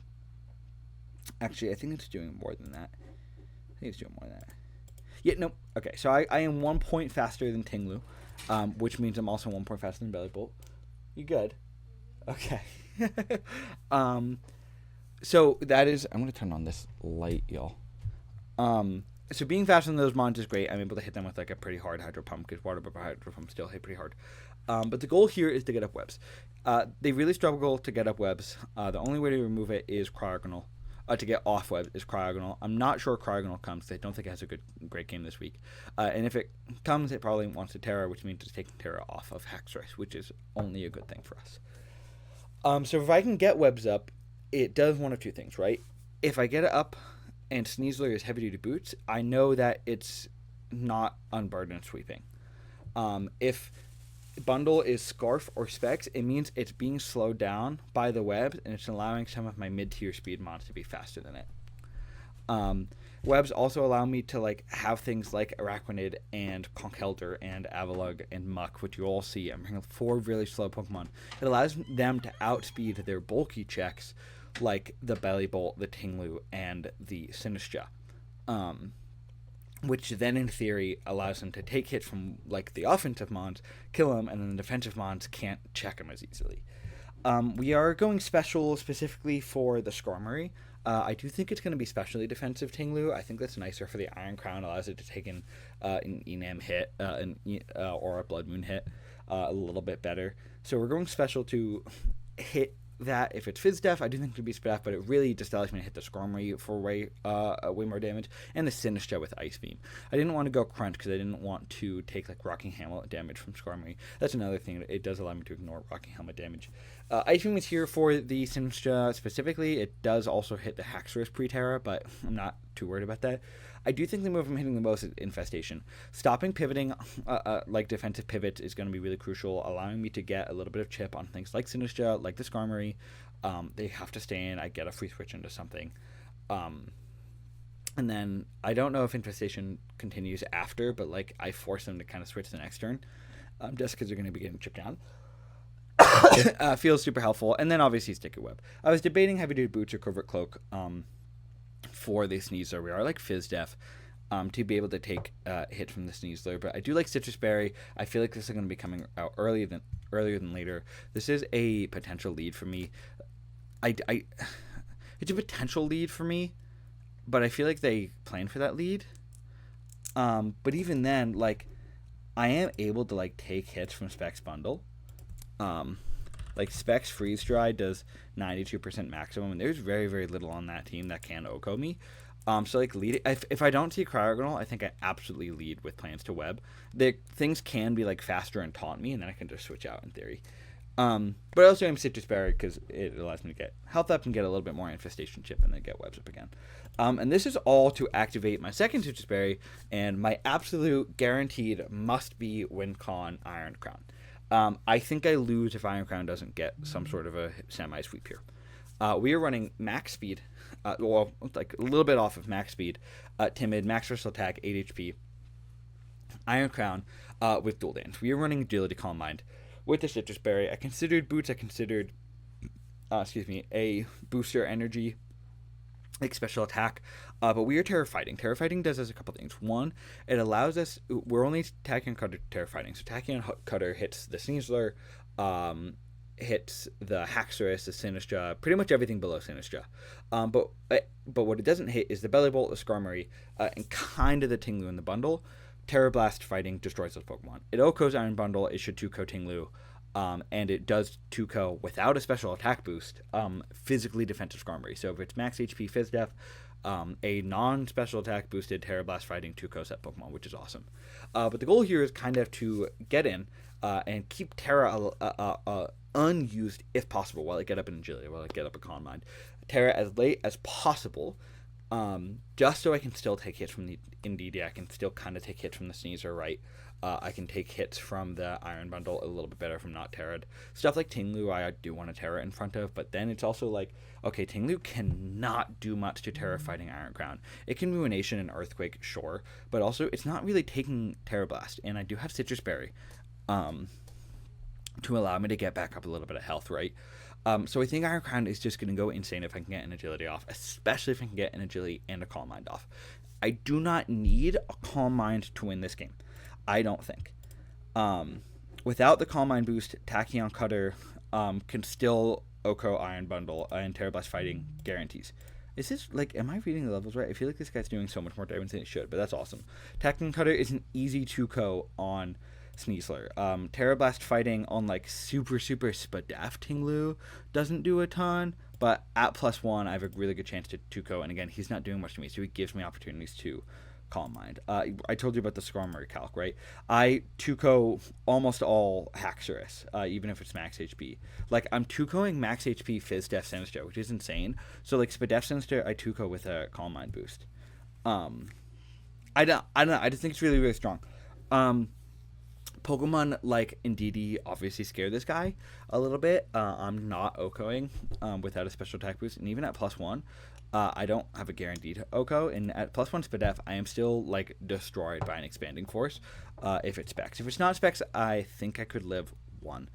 S1: Actually, I think it's doing more than that. Yeah, no. Okay, so I am 1 point faster than Tinglu, which means I'm also 1 point faster than Belly Bolt. You good? Okay. So that is... I'm going to turn on this light, y'all. So being faster than those mons is great. I'm able to hit them with like a pretty hard Hydro Pump because Water Bubble Hydro Pump still hit pretty hard. But the goal here is to get up Webs. They really struggle to get up Webs. The only way to remove it is Cryogonal. To get off Webs is Cryogonal. I'm not sure Cryogonal comes. I don't think it has a great game this week. And if it comes, it probably wants to Terra, which means it's taking Terra off of Haxorus, which is only a good thing for us. So if I can get Webs up, it does one of two things, right? If I get it up and Sneasler is heavy-duty boots, I know that it's not unburdened sweeping. If Bundle is Scarf or Specs, it means it's being slowed down by the Webs, and it's allowing some of my mid-tier speed mons to be faster than it. Webs also allow me to like have things like Araquanid and Conkeldurr and Avalugg and Muck, which you all see. I'm bringing 4 really slow Pokemon. It allows them to outspeed their bulky checks, like the Belly Bolt, the Tinglu, and the Sinistra, which then in theory allows them to take hits from like the offensive mons, kill them, and then the defensive mons can't check them as easily. We are going special specifically for the Skarmory. I do think it's going to be specially defensive Tinglu. I think that's nicer for the Iron Crown. Allows it to take an Enam hit or a Blood Moon hit a little bit better. So we're going special to hit that. If it's Fizz Def, I do think it would be Spaf, but it really just allows me to hit the Skarmory for way more damage, and the Sinistra with Ice Beam. I didn't want to go Crunch because I didn't want to take like Rocking Helmet damage from Skarmory. That's another thing. It does allow me to ignore Rocking Helmet damage. Ice Beam is here for the Sinistra specifically. It does also hit the Haxorus pre-Terra, but I'm not too worried about that. I do think the move I'm hitting the most is Infestation. Stopping pivoting, like defensive pivots, is going to be really crucial, allowing me to get a little bit of chip on things like Sinistra, like the Skarmory. They have to stay in. I get a free switch into something. And then I don't know if Infestation continues after, but like I force them to kind of switch the next turn. just because you're going to be getting chipped down. Feels super helpful. And then obviously Sticky Web. I was debating heavy duty boots or covert cloak for the Sneasler. We are like Fizz Def to be able to take hit from the Sneasler, but I do like Citrus Berry. I feel like this is going to be coming out earlier than later. This is a potential lead for me. It's a potential lead for me, but I feel like they plan for that lead. But even then, like, I am able to like take hits from Specs Bundle. Like Specs Freeze Dry does 92% maximum, and there's very, very little on that team that can OHKO me. So like lead, if I don't see Cryogonal, I think I absolutely lead with plans to web. The things can be like faster and taunt me, and then I can just switch out in theory. But I also am Citrus Berry because it allows me to get health up and get a little bit more infestation chip and then get webs up again. And this is all to activate my second Citrus Berry and my absolute guaranteed must be win con Iron Crown. I think I lose if Iron Crown doesn't get some sort of a semi sweep here. We are running max speed, well, like a little bit off of max speed, timid, max versatile attack, 8 HP, Iron Crown with dual dance. We are running agility, calm mind with the Citrus Berry. I considered boots. I considered, a booster energy, like special attack. But we are Terror Fighting. Terror Fighting does us a couple things. One, it allows us, we're only Tachyon Cutter Terror Fighting. So Tachyon Cutter hits the Sneasler, hits the Haxorus, the Sinistra, pretty much everything below Sinistra. But what it doesn't hit is the Belly Bolt, the Skarmory, and kind of the Tinglu in the bundle. Terror Blast Fighting destroys those Pokemon. It OHKOs Iron Bundle, it should 2-KO Tinglu, and it does 2-KO without a special attack boost, physically defensive Skarmory. So if it's max HP Fizz Def, a non-special attack boosted Terror Blast Fighting 2-KO set Pokemon, which is awesome. But the goal here is kind of to get in and keep Terra unused if possible while I get up in agility, while I get up a con mind. Terra as late as possible, just so I can still take hits from the Indeedee. I can still kind of take hits from the Sneasler, right? I can take hits from the Iron Bundle a little bit better if I'm not Terra'd. Stuff like Tinglu I do want to Terra in front of, but then it's also like, okay, Tinglu cannot do much to Terra fighting Iron Crown. It can Ruination and Earthquake, sure, but also it's not really taking Terra Blast, and I do have Citrus Berry to allow me to get back up a little bit of health, right? So I think Iron Crown is just going to go insane if I can get an agility off, especially if I can get an agility and a calm mind off. I do not need a calm mind to win this game. I don't think. Without the calm mind boost, Tachyon Cutter can still OHKO Iron Bundle and Terra Blast Fighting guarantees. Is this, like, am I reading the levels right? I feel like this guy's doing so much more damage than it should, but that's awesome. Tachyon Cutter is an easy 2-KO on Sneasler. Terra Blast Fighting on like super Spadaf Tinglu doesn't do a ton, but at +1 I have a really good chance to 2-KO, and again, he's not doing much to me, so he gives me opportunities to calm mind. I told you about the Skarmory calc, right? I 2-KO almost all Haxorus, even if it's max HP. Like, I'm 2-KOing max HP Fizz Def Sinistra, which is insane. So like Spadaf Sinistra, I 2-KO with a calm mind boost. I don't know. I just think it's really, really strong. Pokemon like Indeedee obviously scare this guy a little bit. I'm not OHKOing without a special attack boost, and even at +1, I don't have a guaranteed OHKO, and at +1 Spadef, I am still like destroyed by an expanding force if it's Specs. If it's not Specs, I think I could live 1.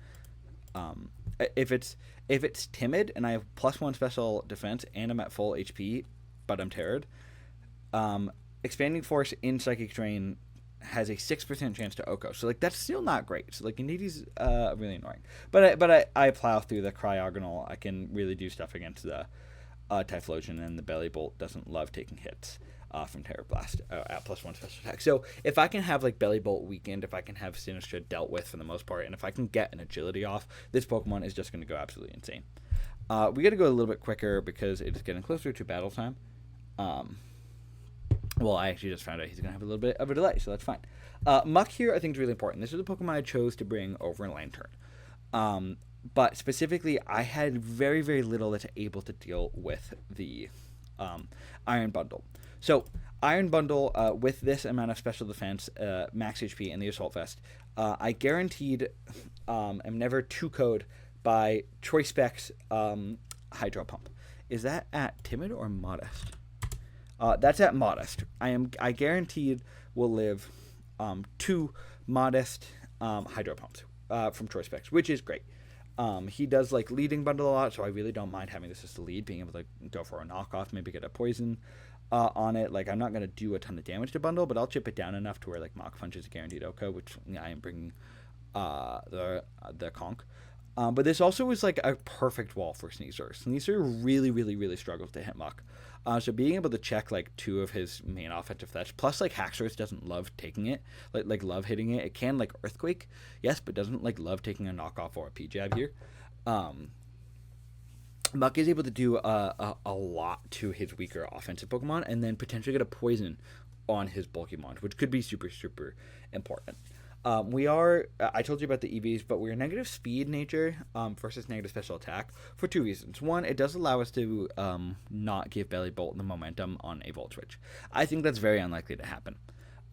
S1: If it's timid and I have +1 special defense and I'm at full HP, but I'm Terra'd, expanding force in Psychic Drain has a 6% chance to OHKO, so like that's still not great. So like Indeedee's really annoying, but I plow through the Cryogonal. I can really do stuff against the Typhlosion, and the Belly Bolt doesn't love taking hits from Terra Blast at +1 special attack. So if I can have like Belly Bolt weakened, if I can have Sinistra dealt with for the most part, and if I can get an agility off, this Pokemon is just going to go absolutely insane. We got to go a little bit quicker because it is getting closer to battle time. Well, I actually just found out he's going to have a little bit of a delay, so that's fine. Muck here I think is really important. This is the Pokemon I chose to bring over in Lantern. But specifically, I had very, very little that's able to deal with the Iron Bundle. So, Iron Bundle, with this amount of special defense, max HP, and the Assault Vest, I guaranteed am never 2-KO'd by Choice Specs Hydro Pump. Is that at Timid or Modest? That's at Modest. I guaranteed will live 2 Modest Hydro Pumps from Choice Specs, which is great. He does like leading bundle a lot, so I really don't mind having this as the lead, being able to go for a knockoff, maybe get a poison on it. Like, I'm not going to do a ton of damage to bundle, but I'll chip it down enough to where like Mach Punch is a guaranteed OHKO, which I am bringing the conch. But this also is like a perfect wall for Sneasler. Sneasler really, really, really struggles to hit Muck. So being able to check like 2 of his main offensive threats, plus like Haxorus doesn't love taking it, like love hitting it. It can like Earthquake, yes, but doesn't like love taking a knockoff or a P-jab here. Muck is able to do a lot to his weaker offensive Pokemon, and then potentially get a poison on his bulky mon, which could be super, super important. I told you about the EVs, but we're negative speed nature versus negative special attack for 2 reasons. One, it does allow us to not give Belly Bolt the momentum on a Volt Switch. I think that's very unlikely to happen.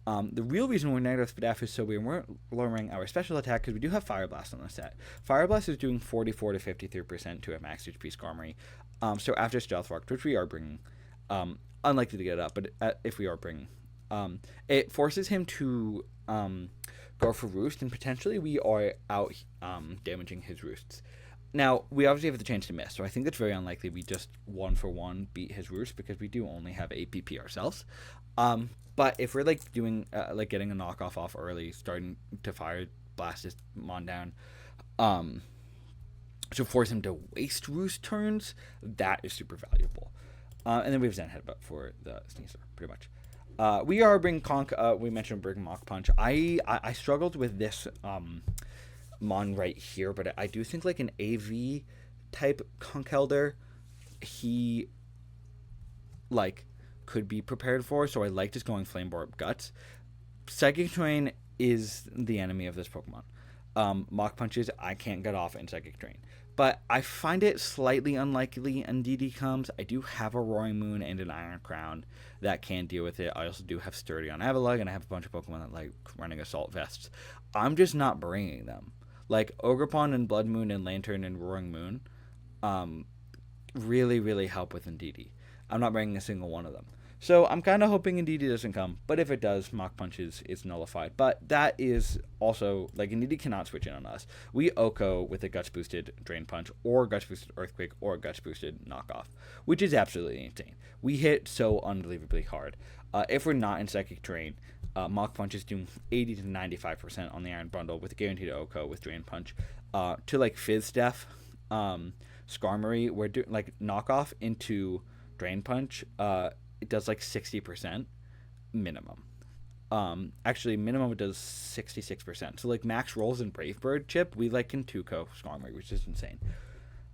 S1: The real reason we're negative SPDF is so we weren't lowering our special attack, because we do have Fire Blast on the set. Fire Blast is doing 44 to 53% to a max HP Skarmory. So after Stealth Rock, which we are bringing, unlikely to get it up, but if we are bringing, it forces him to go for Roost, and potentially we are out damaging his Roosts. Now, we obviously have the chance to miss, so I think it's very unlikely we just 1-for-1 beat his Roost, because we do only have APP ourselves. But if we're like doing like getting a knockoff off early, starting to Fire Blast his mon down, to force him to waste Roost turns, that is super valuable. And then we have Zen Headbutt for the Sneasler, pretty much. We are bringing Conch. We mentioned bringing Mach Punch. I struggled with this mon right here, but I do think like an AV type Conkeldurr, he like could be prepared for. So I like just going Flame Orb Guts. Psychic Terrain is the enemy of this Pokemon. Mach Punches I can't get off in Psychic Terrain. But I find it slightly unlikely NDD comes. I do have a Roaring Moon and an Iron Crown that can deal with it. I also do have Sturdy on Avalugg, and I have a bunch of Pokemon that like running Assault Vests. I'm just not bringing them. Like Ogerpon and Blood Moon and Lantern and Roaring Moon really, really help with NDD. I'm not bringing a single one of them. So I'm kind of hoping NDD doesn't come, but if it does, Mach Punch is nullified. But that is also, like, NDD cannot switch in on us. We OHKO with a Guts Boosted Drain Punch, or Guts Boosted Earthquake, or Guts Boosted Knockoff, which is absolutely insane. We hit so unbelievably hard. If we're not in Psychic Terrain, Mach Punch is doing 80 to 95% on the Iron Bundle with a guaranteed OHKO with Drain Punch. To, like, Fizz Def, Skarmory, we're doing, like, Knockoff into Drain Punch, it does like 60% minimum. Actually, minimum it does 66%. So like max rolls and Brave Bird chip, we like can 2-co Skarmory, which is insane.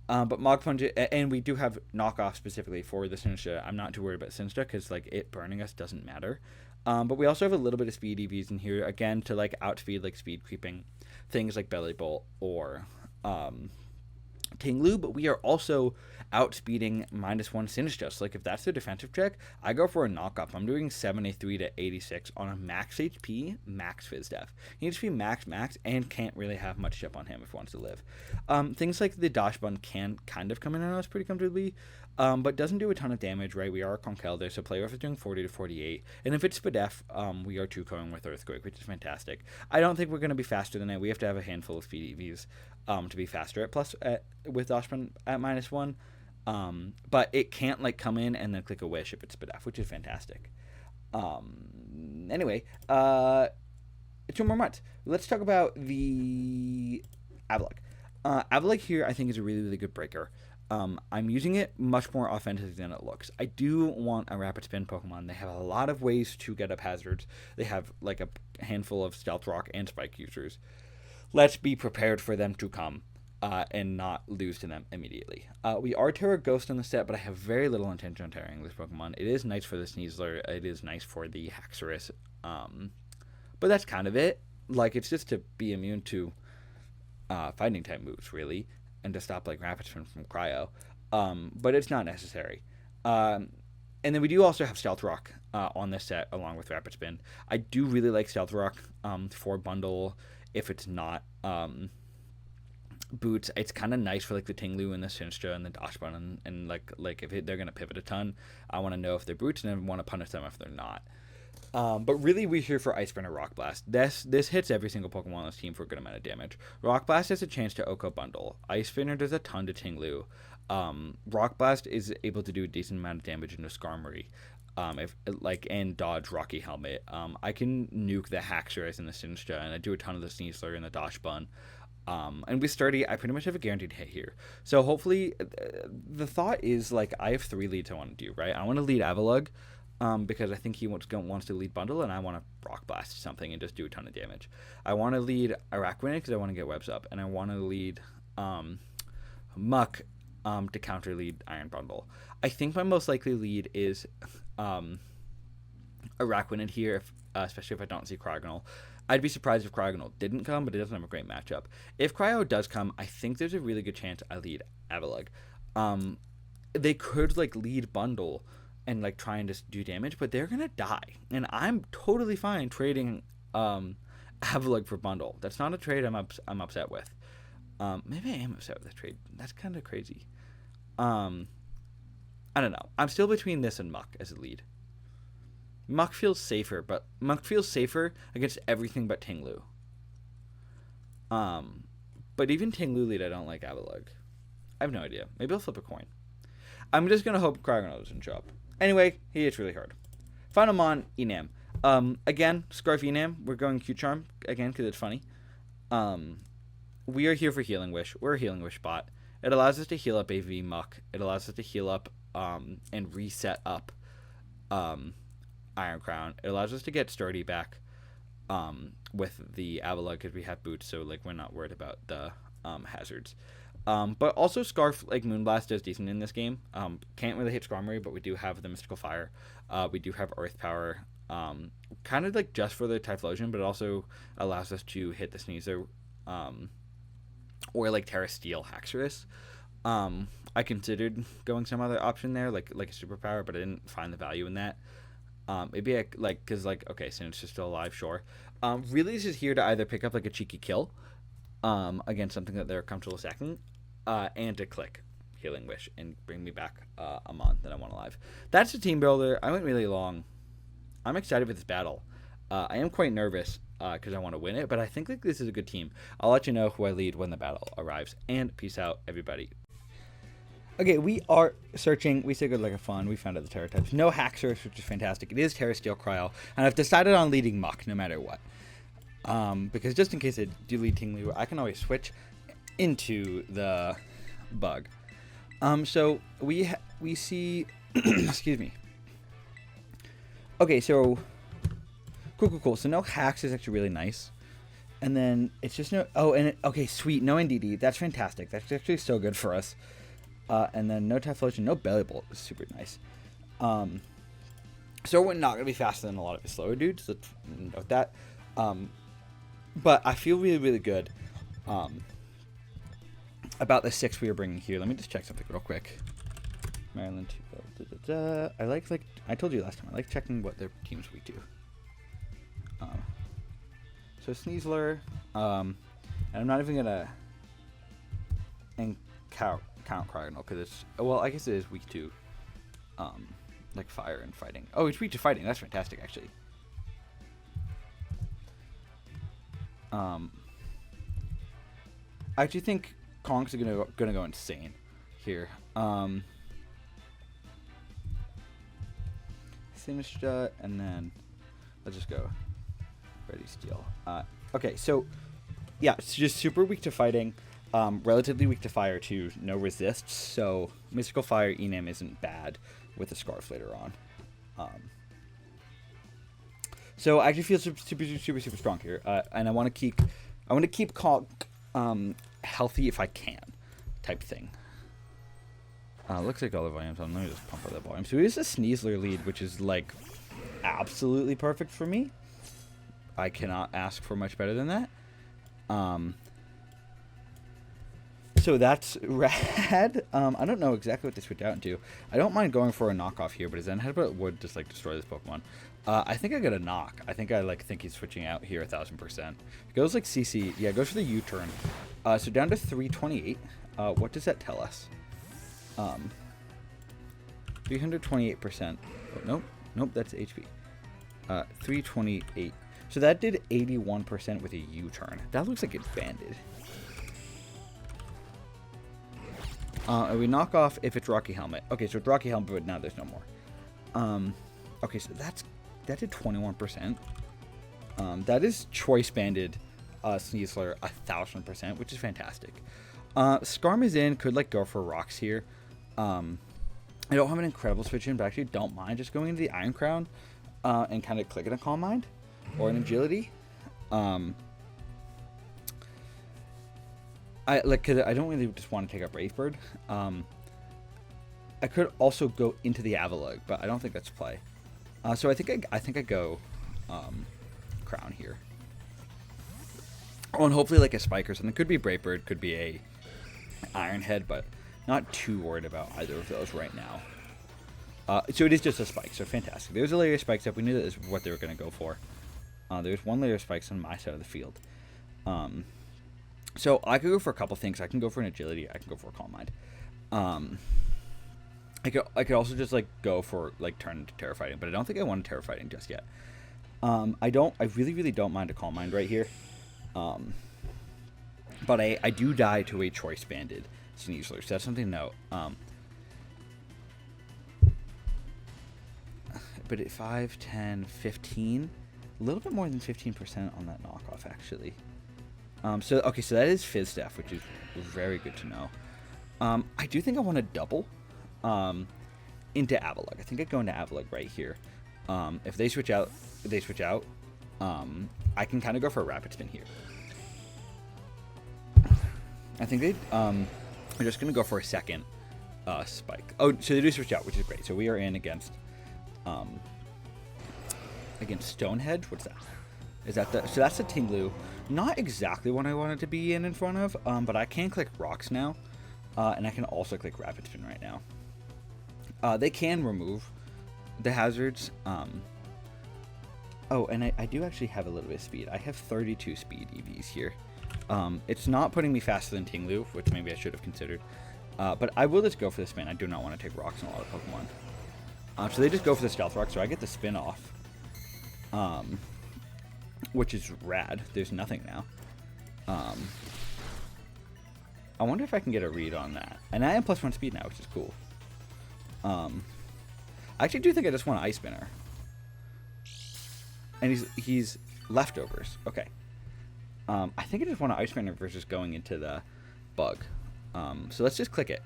S1: But Mach Punch, and we do have knockoff specifically for the Sinistcha. I'm not too worried about Sinistcha because like it burning us doesn't matter. But we also have a little bit of speed EVs in here again to like outspeed like speed creeping things like Belly Bolt or Tinglu, but we are also outspeeding -1 Sinistcha. So like if that's the defensive check, I go for a knockoff. I'm doing 73 to 86 on a max HP, max Fizz Def. He needs to be max, and can't really have much chip on him if he wants to live. Things like the Dash Bun can kind of come in on us pretty comfortably, but doesn't do a ton of damage, right? We are a Conkeldurr, so Play Rough is doing 40 to 48. And if it's SPDF, we are 2-coing with Earthquake, which is fantastic. I don't think we're going to be faster than it. We have to have a handful of speed EVs to be faster with Dash Bun at -1. But it can't like come in and then click a wish if it's SPDF, which is fantastic. Anyway, 2 more months. Let's talk about the Avalugg. Avalugg here I think is a really, really good breaker. I'm using it much more offensively than it looks. I do want a Rapid Spin Pokemon. They have a lot of ways to get up hazards. They have like a handful of Stealth Rock and Spike users. Let's be prepared for them to come and not lose to them immediately. We are Terra Ghost on the set, but I have very little intention on tearing this Pokemon. It is nice for the Sneasler. It is nice for the Haxorus. But that's kind of it. Like, it's just to be immune to fighting type moves, really, and to stop like Rapid Spin from Cryo. But it's not necessary. And then we do also have Stealth Rock on this set along with Rapid Spin. I do really like Stealth Rock for bundle if it's not boots. It's kind of nice for like the Tinglu and the Sinistcha and the Dash Bun and like if they're going to pivot a ton, I want to know if they're boots and I want to punish them if they're not. But really, we're here for Ice Burn or Rock Blast. This hits every single Pokemon on this team for a good amount of damage. Rock Blast has a chance to Oko Bundle. Ice Spinner does a ton to Tinglu. Rock Blast is able to do a decent amount of damage into Skarmory. And dodge Rocky Helmet. I can nuke the Haxorus and the Sinistcha, and I do a ton of the Sneasler and the Dosh Bun. And with Sturdy, I pretty much have a guaranteed hit here. So hopefully, the thought is, like, I have 3 leads I want to do, right? I want to lead Avalugg, because I think he wants to lead Bundle, and I want to Rock Blast something and just do a ton of damage. I want to lead Araquanid because I want to get webs up, and I want to lead Muck to counter lead Iron Bundle. I think my most likely lead is Araquanid here, especially if I don't see Cryogonal. I'd be surprised if Cryogonal didn't come, but it doesn't have a great matchup. If Cryo does come, I think there's a really good chance I lead Avalugg. They could, like, lead Bundle and, like, try and just do damage, but they're gonna die, and I'm totally fine trading Avalugg for Bundle. That's not a trade I'm upset with. Maybe I am upset with the trade. That's kind of crazy. I don't know. I'm still between this and Muck as a lead. Muck feels safer, but Muck feels safer against everything but Tinglu. But even Tinglu lead, I don't like Avalugg. I have no idea. Maybe I'll flip a coin. I'm just gonna hope Cryogonal doesn't show up. Anyway, he hits really hard. Final Mon, Enam. Again, Scarf Enam. We're going Q Charm again because it's funny. We are here for Healing Wish. We're a Healing Wish bot. It allows us to heal up AV Muck. It allows us to heal up and reset up Iron Crown. It allows us to get Sturdy back with the Avalugg because we have boots, so, like, we're not worried about the hazards. But also Scarf, like, Moonblast does decent in this game. Can't really hit Skarmory, but we do have the Mystical Fire. We do have Earth Power. Kind of, like, just for the Typhlosion, but it also allows us to hit the Sneasler or, like, Terra Steel Haxorus. I considered going some other option there, like a superpower, but I didn't find the value in that. Maybe okay, since it's still alive, sure. Really, this is here to either pick up, like, a cheeky kill against something that they're comfortable sacking, and to click Healing Wish and bring me back a month that I want alive. That's the team builder. I went really long. I'm excited for this battle. I am quite nervous because I want to win it, but I think, like, this is a good team. I'll let you know who I lead when the battle arrives. And peace out, everybody. Okay, we are searching. We say good like a fun. We found out the Terra types. No Haxorus, which is fantastic. It is Terra Steel Cryo, and I've decided on leading Muck no matter what. Because just in case I do lead Tinglu, I can always switch into the Bug. So we see. Excuse me. Okay, so cool. So no Hax is actually really nice, and then it's just no. Oh, and okay, sweet. No NDD. That's fantastic. That's actually so good for us. And then no Typhlosion, no Belly Bolt is super nice. So we're not going to be faster than a lot of the slower dudes, let's note that. But I feel really, really good about the 6 we are bringing here. Let me just check something real quick. Maryland 2. I like I told you last time, I like checking what their team's weak to. So Sneasler, and I'm not even going to count Cryogonal because it's, well, I guess it is weak to like fire and fighting. Oh, it's weak to fighting. That's fantastic, actually. I actually think Kongs are gonna go insane here. Sinistcha, and then let's just go Ready Steel. Okay, so yeah, it's just super weak to fighting. Relatively weak to fire too, no resists, so Mystical Fire Enam isn't bad with the Scarf later on. So I actually feel super strong here, and I want to keep healthy if I can, type thing. Looks like all the volumes on. Let me just pump up that volume. So it is a Sneasler lead, which is, like, absolutely perfect for me. I cannot ask for much better than that. So that's rad. I don't know exactly what they switch out into. I don't mind going for a knockoff here, but his Zen Headbutt would just, like, destroy this Pokemon. I think I get a knock. I think think he's switching out here 1000%. It goes like CC. Yeah, it goes for the U-turn. So down to 328. What does that tell us? 328%. Oh, nope, that's HP. 328. So that did 81% with a U-turn. That looks like it banded. And we knock off if it's Rocky Helmet. Okay, so it's Rocky Helmet, but now there's no more. Okay, so that did 21%. That is choice banded Sneasler 1000%, which is fantastic. Skarm is in, could like go for rocks here. I don't have an incredible switch in, but I actually don't mind just going into the Iron Crown and kind of clicking a Calm Mind or an Agility. Cause I don't really just want to take up Brave Bird. I could also go into the Avalugg, but I don't think that's play. So I think I go Crown here. Oh, and hopefully like a Spike or something. Could be Brave Bird, could be a Iron Head, but not too worried about either of those right now. So it is just a Spike, so fantastic. There's a layer of spikes up. We knew that is what they were going to go for. There's one layer of spikes on my side of the field. So I could go for a couple things. I can go for an Agility. I can go for a Calm Mind. I could also just like go for like turn into Terrifighting, but I don't think I want a Terrifighting just yet. I really don't mind a Calm Mind right here. But I do die to a choice banded Sneasler, so that's something to note. But at 5, 10, 15, a little bit more than 15% on that knockoff actually. So that is Fizz Staff, which is very good to know. I do think I want to double into Avalugg. I think I'd go into Avalugg right here. If they switch out, I can kind of go for a Rapid Spin here. I think I'm just going to go for a second Spike. Oh, so they do switch out, which is great. So we are in against Stonehenge. What's that? Is that so that's a Tinglu. Not exactly what I wanted to be in front of, but I can click Rocks now, and I can also click Rapid Spin right now. They can remove the hazards. Oh, and I do actually have a little bit of speed. I have 32 speed EVs here. It's not putting me faster than Tinglu, which maybe I should have considered. But I will just go for the spin. I do not want to take rocks on a lot of Pokemon. So they just go for the Stealth Rock, so I get the spin off. Which is rad. There's nothing now. I wonder if I can get a read on that. And I am +1 speed now, which is cool. I actually do think I just want an Ice Spinner. And he's leftovers. Okay. I think I just want an Ice Spinner versus going into the Bug. So let's just click it.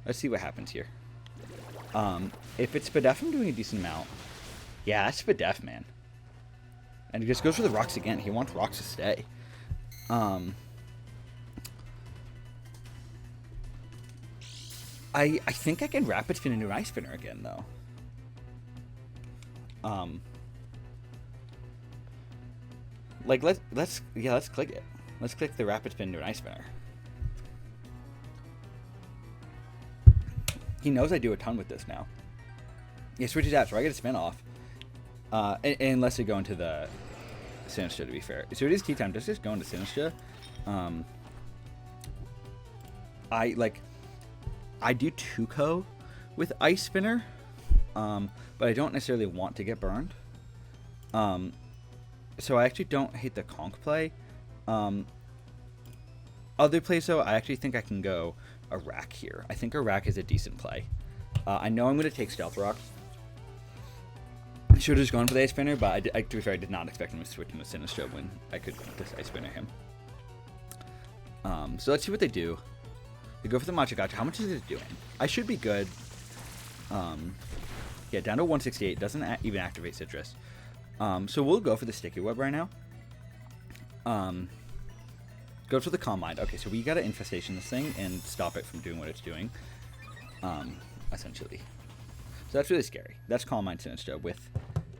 S1: Let's see what happens here. If it's Spadef, I'm doing a decent amount. Yeah, that's Spadef, man. And he just goes for the rocks again. He wants rocks to stay. I think I can Rapid Spin into an Ice Spinner again, though. Like let's click it. Let's click the Rapid Spin into an Ice Spinner. He knows I do a ton with this now. He switches out, so I get a spin off. Unless they go into the Sinistcha, to be fair. So it is tea time. Just go into Sinistcha. I do Tuco with Ice Spinner, but I don't necessarily want to get burned. So I actually don't hate the Conk play. Other plays, though, I actually think I can go a Rack here. I think a Rack is a decent play. I know I'm going to take Stealth Rock. I should have just gone for the Ice Spinner, but to be fair, I did not expect him to switch into Sinistcha when I could just Ice Spinner him. So let's see what they do. They go for the Machagacha. How much is it doing? I should be good. Yeah, down to 168. Doesn't even activate Citrus. So we'll go for the Sticky Web right now. Go for the Calm Mind. Okay, so we got to Infestation this thing and stop it from doing what it's doing. Essentially. So that's really scary. That's Calm Mind Sinistcha with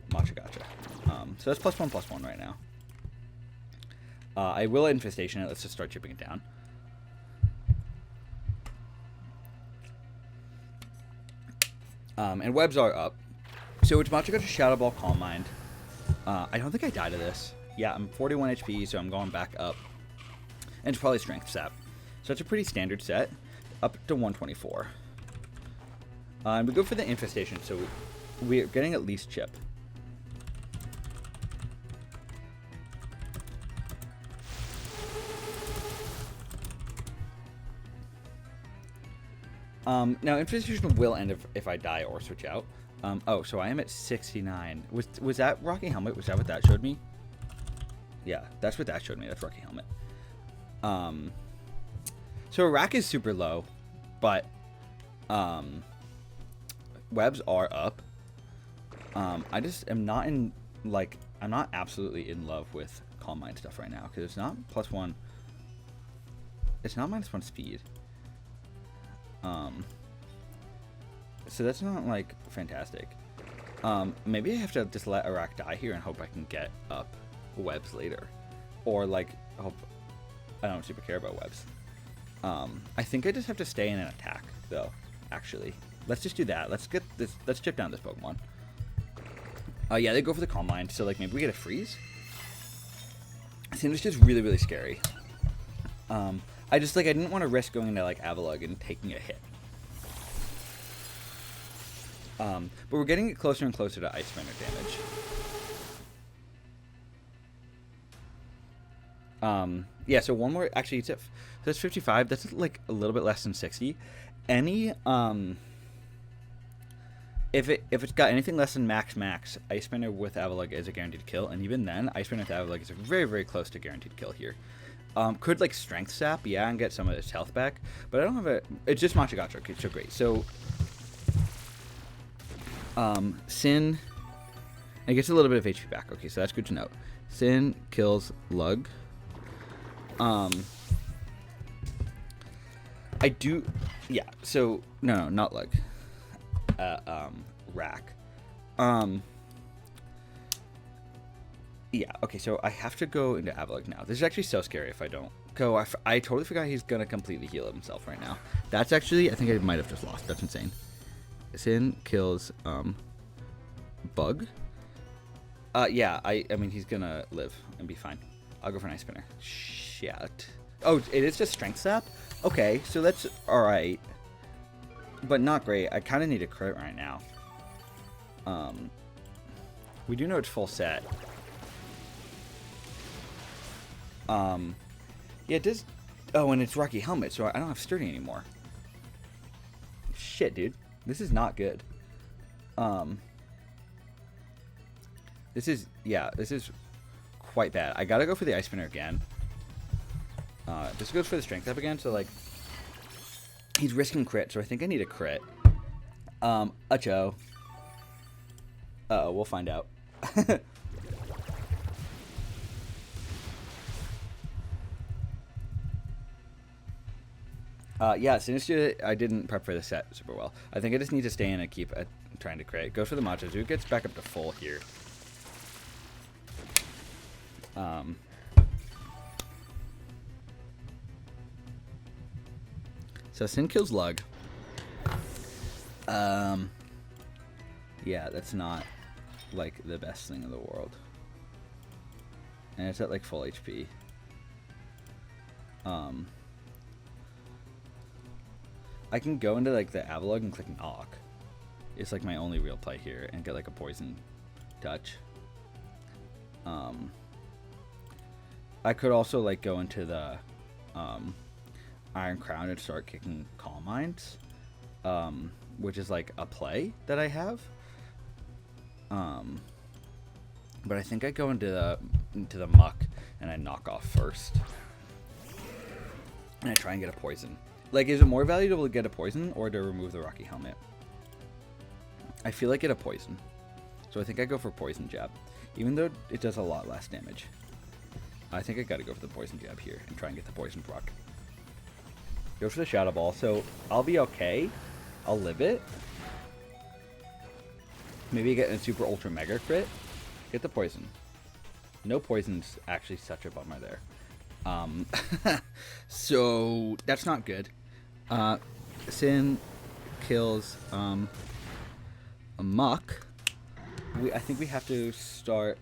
S1: Machagacha. So that's +1/+1 right now. I will Infestation it. Let's just start chipping it down. And webs are up. So it's Machagacha, Shadow Ball, Calm Mind. I don't think I die to this. Yeah, I'm 41 HP, so I'm going back up. And it's probably Strength Sap. So it's a pretty standard set. Up to 124. And we go for the Infestation, so we're getting at least Chip. Now Institution will end if I die or switch out. Oh, so I am at 69. Was that Rocky Helmet? Was that what that showed me? Yeah, that's what that showed me. That's Rocky Helmet. So Iraq is super low, but webs are up. I just am not in, like, I'm not absolutely in love with Calm Mind stuff right now, because it's not +1. It's not -1 speed. So that's not, like, fantastic. Maybe I have to just let Iraq die here and hope I can get up webs later. Or, like, hope I don't super care about webs. I think I just have to stay in an attack, though, actually. Let's just do that. Let's get this. Let's chip down this Pokemon. Yeah, they go for the Calm Mind, so, like, maybe we get a freeze? I think it's just really, really scary. I just, like, I didn't want to risk going into, like, Avalugg and taking a hit. But we're getting it closer and closer to Ice Spinner damage. Yeah, so one more, actually, it's at, that's 55, that's, like, a little bit less than 60. Any, if it's got anything less than max, Ice Spinner with Avalugg is a guaranteed kill, and even then, Ice Spinner with Avalugg is very, very close to guaranteed kill here. Could, like, Strength Sap, yeah, and get some of its health back, but I don't have a, it's just Machagacho, okay, so great. So, Sin, it gets a little bit of HP back, okay, so that's good to know. Sin kills Lug. I do, yeah, so, no, not Lug. Rack. Yeah, okay, so I have to go into Avalugg now. This is actually so scary if I don't go. I totally forgot he's gonna completely heal himself right now. That's actually, I think I might have just lost. That's insane. Sin kills, Bug. Yeah, I mean, he's gonna live and be fine. I'll go for an Ice Spinner. Shit. Oh, it is just Strength Sap? Okay, so that's alright. But not great. I kind of need a crit right now. We do know it's full set. Yeah, it does. Oh, and it's Rocky Helmet, so I don't have Sturdy anymore. Shit, dude. This is not good. This is, yeah, this is quite bad. I gotta go for the Ice Spinner again. This goes for the Strength up again, so, like, he's risking crit, so I think I need a crit. Ucho. Uh-oh, we'll find out. Yeah, Sinister, I didn't prep for the set super well. I think I just need to stay in and keep trying to crit. Goes for the Machazoo, gets back up to full here. So Sin kills Lug. Yeah, that's not, like, the best thing in the world. And it's at, like, full HP. I can go into, like, the Avalugg and click Knock. It's, like, my only real play here, and get, like, a Poison Touch. I could also, like, go into the Iron Crown and start kicking Calm Minds, which is, like, a play that I have. But I think I go into the Muck and I knock off first, and I try and get a Poison. Like, is it more valuable to get a Poison or to remove the Rocky Helmet? I feel like get a Poison, so I think I go for Poison Jab, even though it does a lot less damage. I think I gotta go for the Poison Jab here and try and get the Poison proc. Go for the Shadow Ball, so I'll be okay. I'll live it. Maybe get a Super Ultra Mega crit. Get the Poison. No Poison's actually such a bummer there. So that's not good. Sin kills a Muck. I think we have to start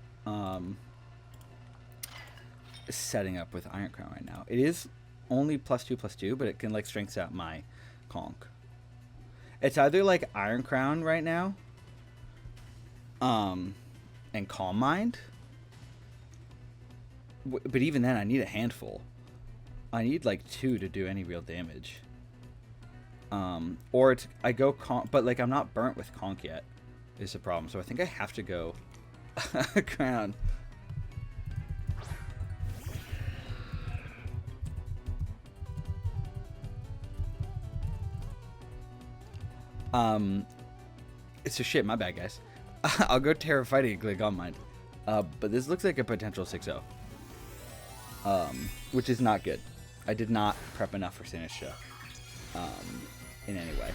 S1: setting up with Iron Crown right now. It is only +2/+2, but it can, like, strengths out my Conk. It's either, like, Iron Crown right now, and Calm Mind. But even then, I need a handful. I need, like, 2 to do any real damage. Or I go Conk, but like I'm not burnt with Conk yet is the problem. So I think I have to go Crown. It's a shit, my bad, guys. I'll go Terra Fighting and click on mine. But this looks like a potential 6-0. Which is not good. I did not prep enough for Sinistra. In any way.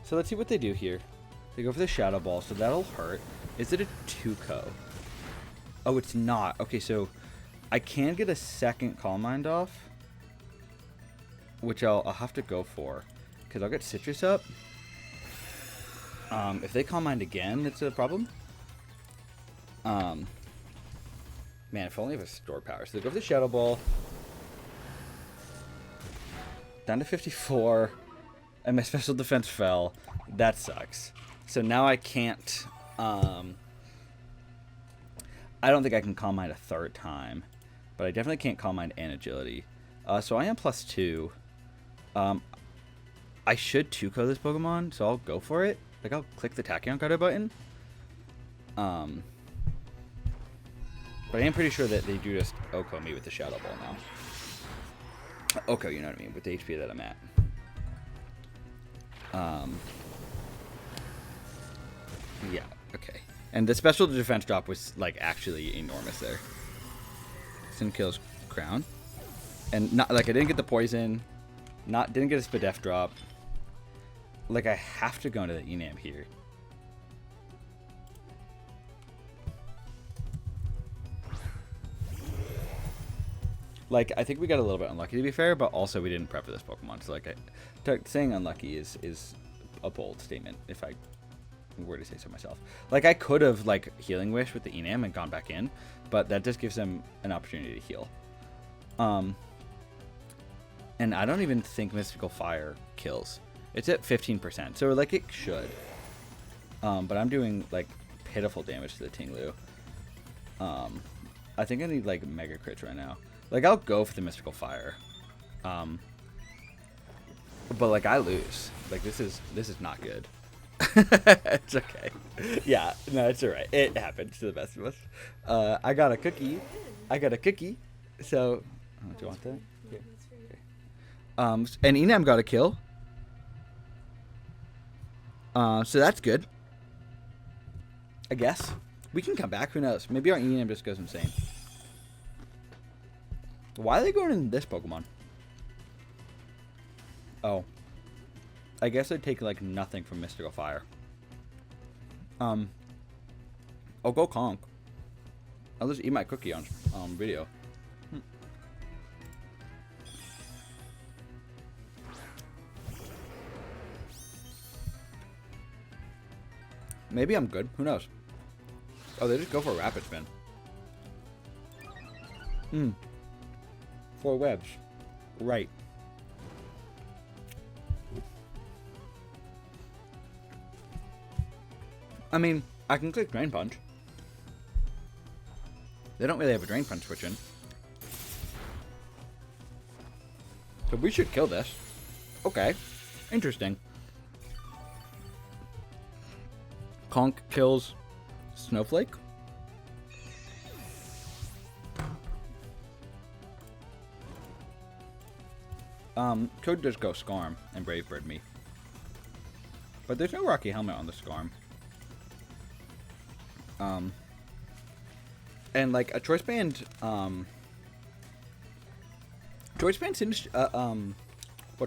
S1: So let's see what they do here. They go for the Shadow Ball, so that'll hurt. Is it a 2-co? Oh, it's not. Okay, so I can get a second Calm Mind off, which I'll have to go for, because I'll get Citrus up. If they Calm Mind again, it's a problem. Man, if only I have a store power. So they go for the Shadow Ball. Down to 54. And my special defense fell. That sucks. So now I can't... I don't think I can Calm Mind a third time. But I definitely can't Calm Mind and Agility. So I am +2. I should 2-co this Pokemon, so I'll go for it. Like, I'll click the Tachyon Cutter button. But I am pretty sure that they do just OHKO me with the Shadow Ball now. OHKO, you know what I mean, with the HP that I'm at. Yeah, okay. And the special defense drop was, like, actually enormous there. Sin kills Crown. And, not like, I didn't get the poison. Didn't get a Spadef drop. Like, I have to go into the Enam here. Like, I think we got a little bit unlucky, to be fair, but also we didn't prep for this Pokemon. So, like, saying unlucky is a bold statement, if I were to say so myself. Like, I could have, like, Healing Wish with the Enam and gone back in, but that just gives them an opportunity to heal. And I don't even think Mystical Fire kills. It's at 15%, so, like, it should. But I'm doing, like, pitiful damage to the Tinglu. I think I need, like, Mega Crits right now. Like, I'll go for the Mystical Fire. But, like, I lose. Like, this is not good. It's okay. Yeah, no, it's alright. It happens to the best of us. I got a cookie. So, do you want that? Yeah. Okay. And Enam got a kill. So that's good. I guess. We can come back. Who knows? Maybe our Enam just goes insane. Why are they going in this Pokemon? Oh. I guess I'd take, like, nothing from Mystical Fire. I'll go Conk. I'll just eat my cookie on video. Maybe I'm good. Who knows? Oh, they just go for a Rapid Spin. 4 webs. Right. I mean, I can click Drain Punch. They don't really have a Drain Punch switch in. So we should kill this. Okay. Interesting. Conk kills Snowflake. Could just go Scarm and Brave Bird me. But there's no Rocky Helmet on the Scarm. And like a Choice Band, what's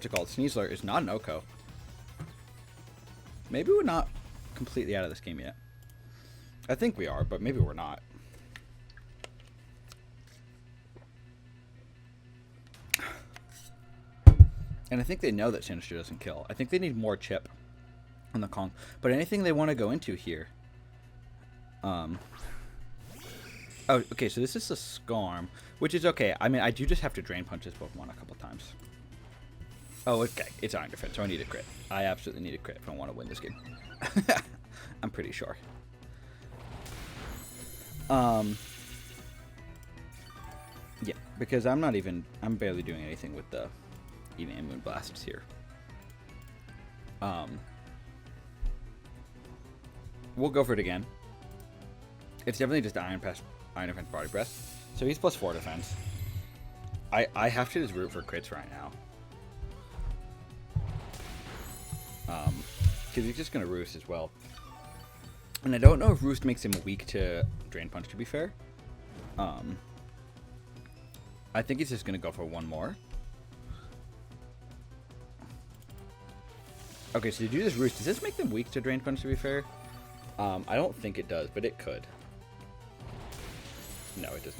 S1: it called? Sneasler is not an OHKO. Maybe we're not completely out of this game yet. I think we are, but maybe we're not. And I think they know that Sinister doesn't kill. I think they need more chip on the Kong. But anything they want to go into here. Oh, okay, so this is a Scarm, which is okay. I mean, I do just have to Drain Punch this Pokemon a couple times. Oh, okay. It's Iron Defense, so I need a crit. I absolutely need a crit if I want to win this game. I'm pretty sure. Yeah, because I'm barely doing anything with the even Moon Blasts here. We'll go for it again. It's definitely just Iron Defense Body Press. So he's +4 defense. I have to just root for crits right now. Because he's just going to Roost as well. And I don't know if Roost makes him weak to Drain Punch, to be fair. I think he's just going to go for one more. Okay, so to do this Roost, does this make them weak to Drain Punch, to be fair? I don't think it does, but it could. No, it does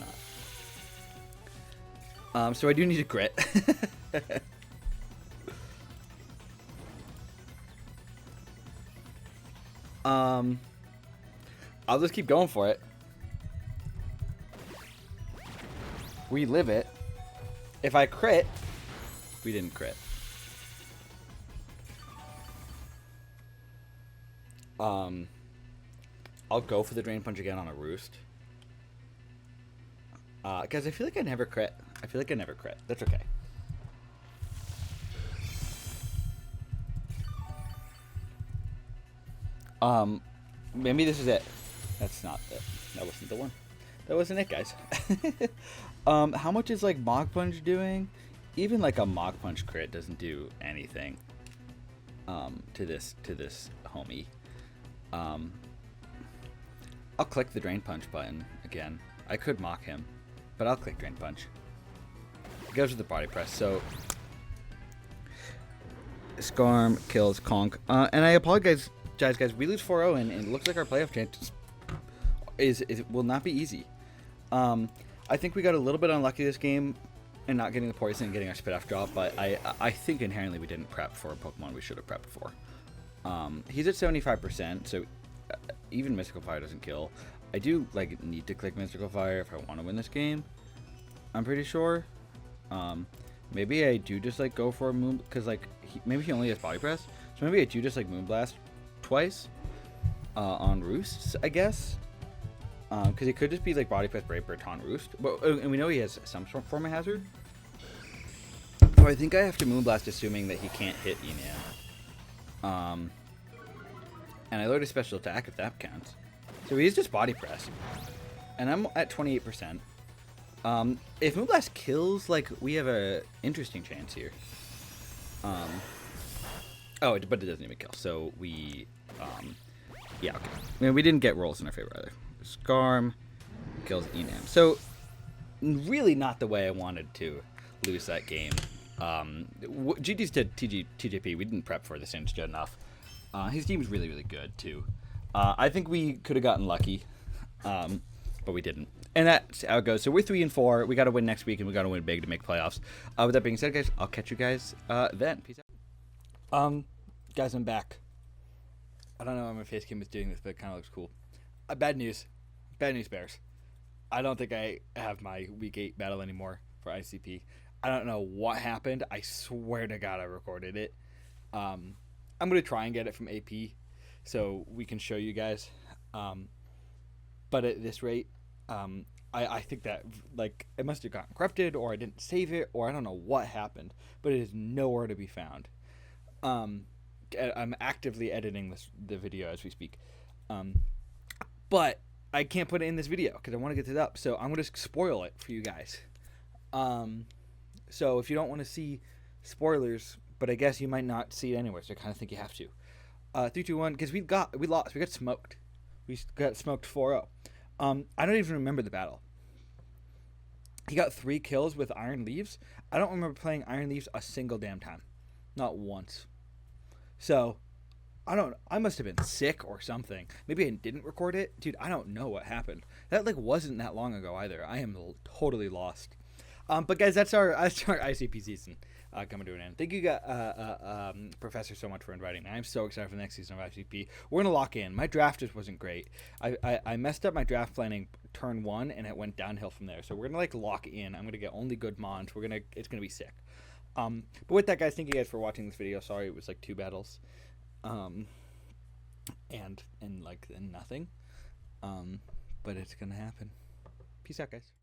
S1: not. So I do need a crit. I'll just keep going for it. We live it. If I crit, we didn't crit. I'll go for the Drain Punch again on a Roost. Guys, I feel like I never crit. That's okay. Maybe this is it. That's not it. That wasn't the one. That wasn't it, guys. How much is like Mach Punch doing? Even like a Mach Punch crit doesn't do anything. To this homie. I'll click the Drain Punch button again. I could mock him, but I'll click Drain Punch. It goes with the Body Press. So Skarm kills Conk. And I apologize, guys. We lose 4-0, and it looks like our playoff chances will not be easy. I think we got a little bit unlucky this game and not getting the poison and getting our spit off drop, but I think inherently we didn't prep for a Pokemon we should have prepped for. He's at 75%, so even Mystical Fire doesn't kill. I do like need to click Mystical Fire if I want to win this game. I'm pretty sure. Maybe I do just like go for a Moon, because like maybe he only has Body Press, so maybe I do just like Moonblast twice on Roosts, I guess. Because it could just be like Body Press, Brave Bird, Taunt, Roost, but and we know he has some form of hazard. So I think I have to Moonblast, assuming that he can't hit Enam. And I load a special attack if that counts. So he's just Body Press. And I'm at 28%. If Moonblast kills, like, we have a interesting chance here. But it doesn't even kill. So we, yeah, okay. I mean, we didn't get rolls in our favor either. Skarm kills Enam. So really not the way I wanted to lose that game. GG's to TJP. We didn't prep for this inch enough. His team's really, really good, too. I think we could have gotten lucky, but we didn't. And that's how it goes. So we're 3-4. We got to win next week, and we got to win big to make playoffs. With that being said, guys, I'll catch you guys then. Peace out. Guys, I'm back. I don't know why my face cam is doing this, but it kind of looks cool. Bad news. Bad news, Bears. I don't think I have my Week 8 battle anymore for ICP. I don't know what happened. I swear to God I recorded it. I'm going to try and get it from AP so we can show you guys. But at this rate, I think that like it must have gotten corrupted, or I didn't save it, or I don't know what happened. But it is nowhere to be found. I'm actively editing the video as we speak. But I can't put it in this video because I want to get it up. So I'm going to spoil it for you guys. So if you don't want to see spoilers, but I guess you might not see it anyway, so I kind of think you have to. 3, 2, 1, because we lost. We got smoked. We got smoked 4-0. I don't even remember the battle. He got 3 kills with Iron Leaves. I don't remember playing Iron Leaves a single damn time. Not once. So, I must have been sick or something. Maybe I didn't record it. Dude, I don't know what happened. That like wasn't that long ago either. I am totally lost. But guys, that's our ICP season coming to an end. Thank you, Professor, so much for inviting me. I'm so excited for the next season of ICP. We're gonna lock in. My draft just wasn't great. I messed up my draft planning turn 1, and it went downhill from there. So we're gonna like lock in. I'm gonna get only good mons. It's gonna be sick. But with that, guys, thank you guys for watching this video. Sorry it was like 2 battles, and nothing. But it's gonna happen. Peace out, guys.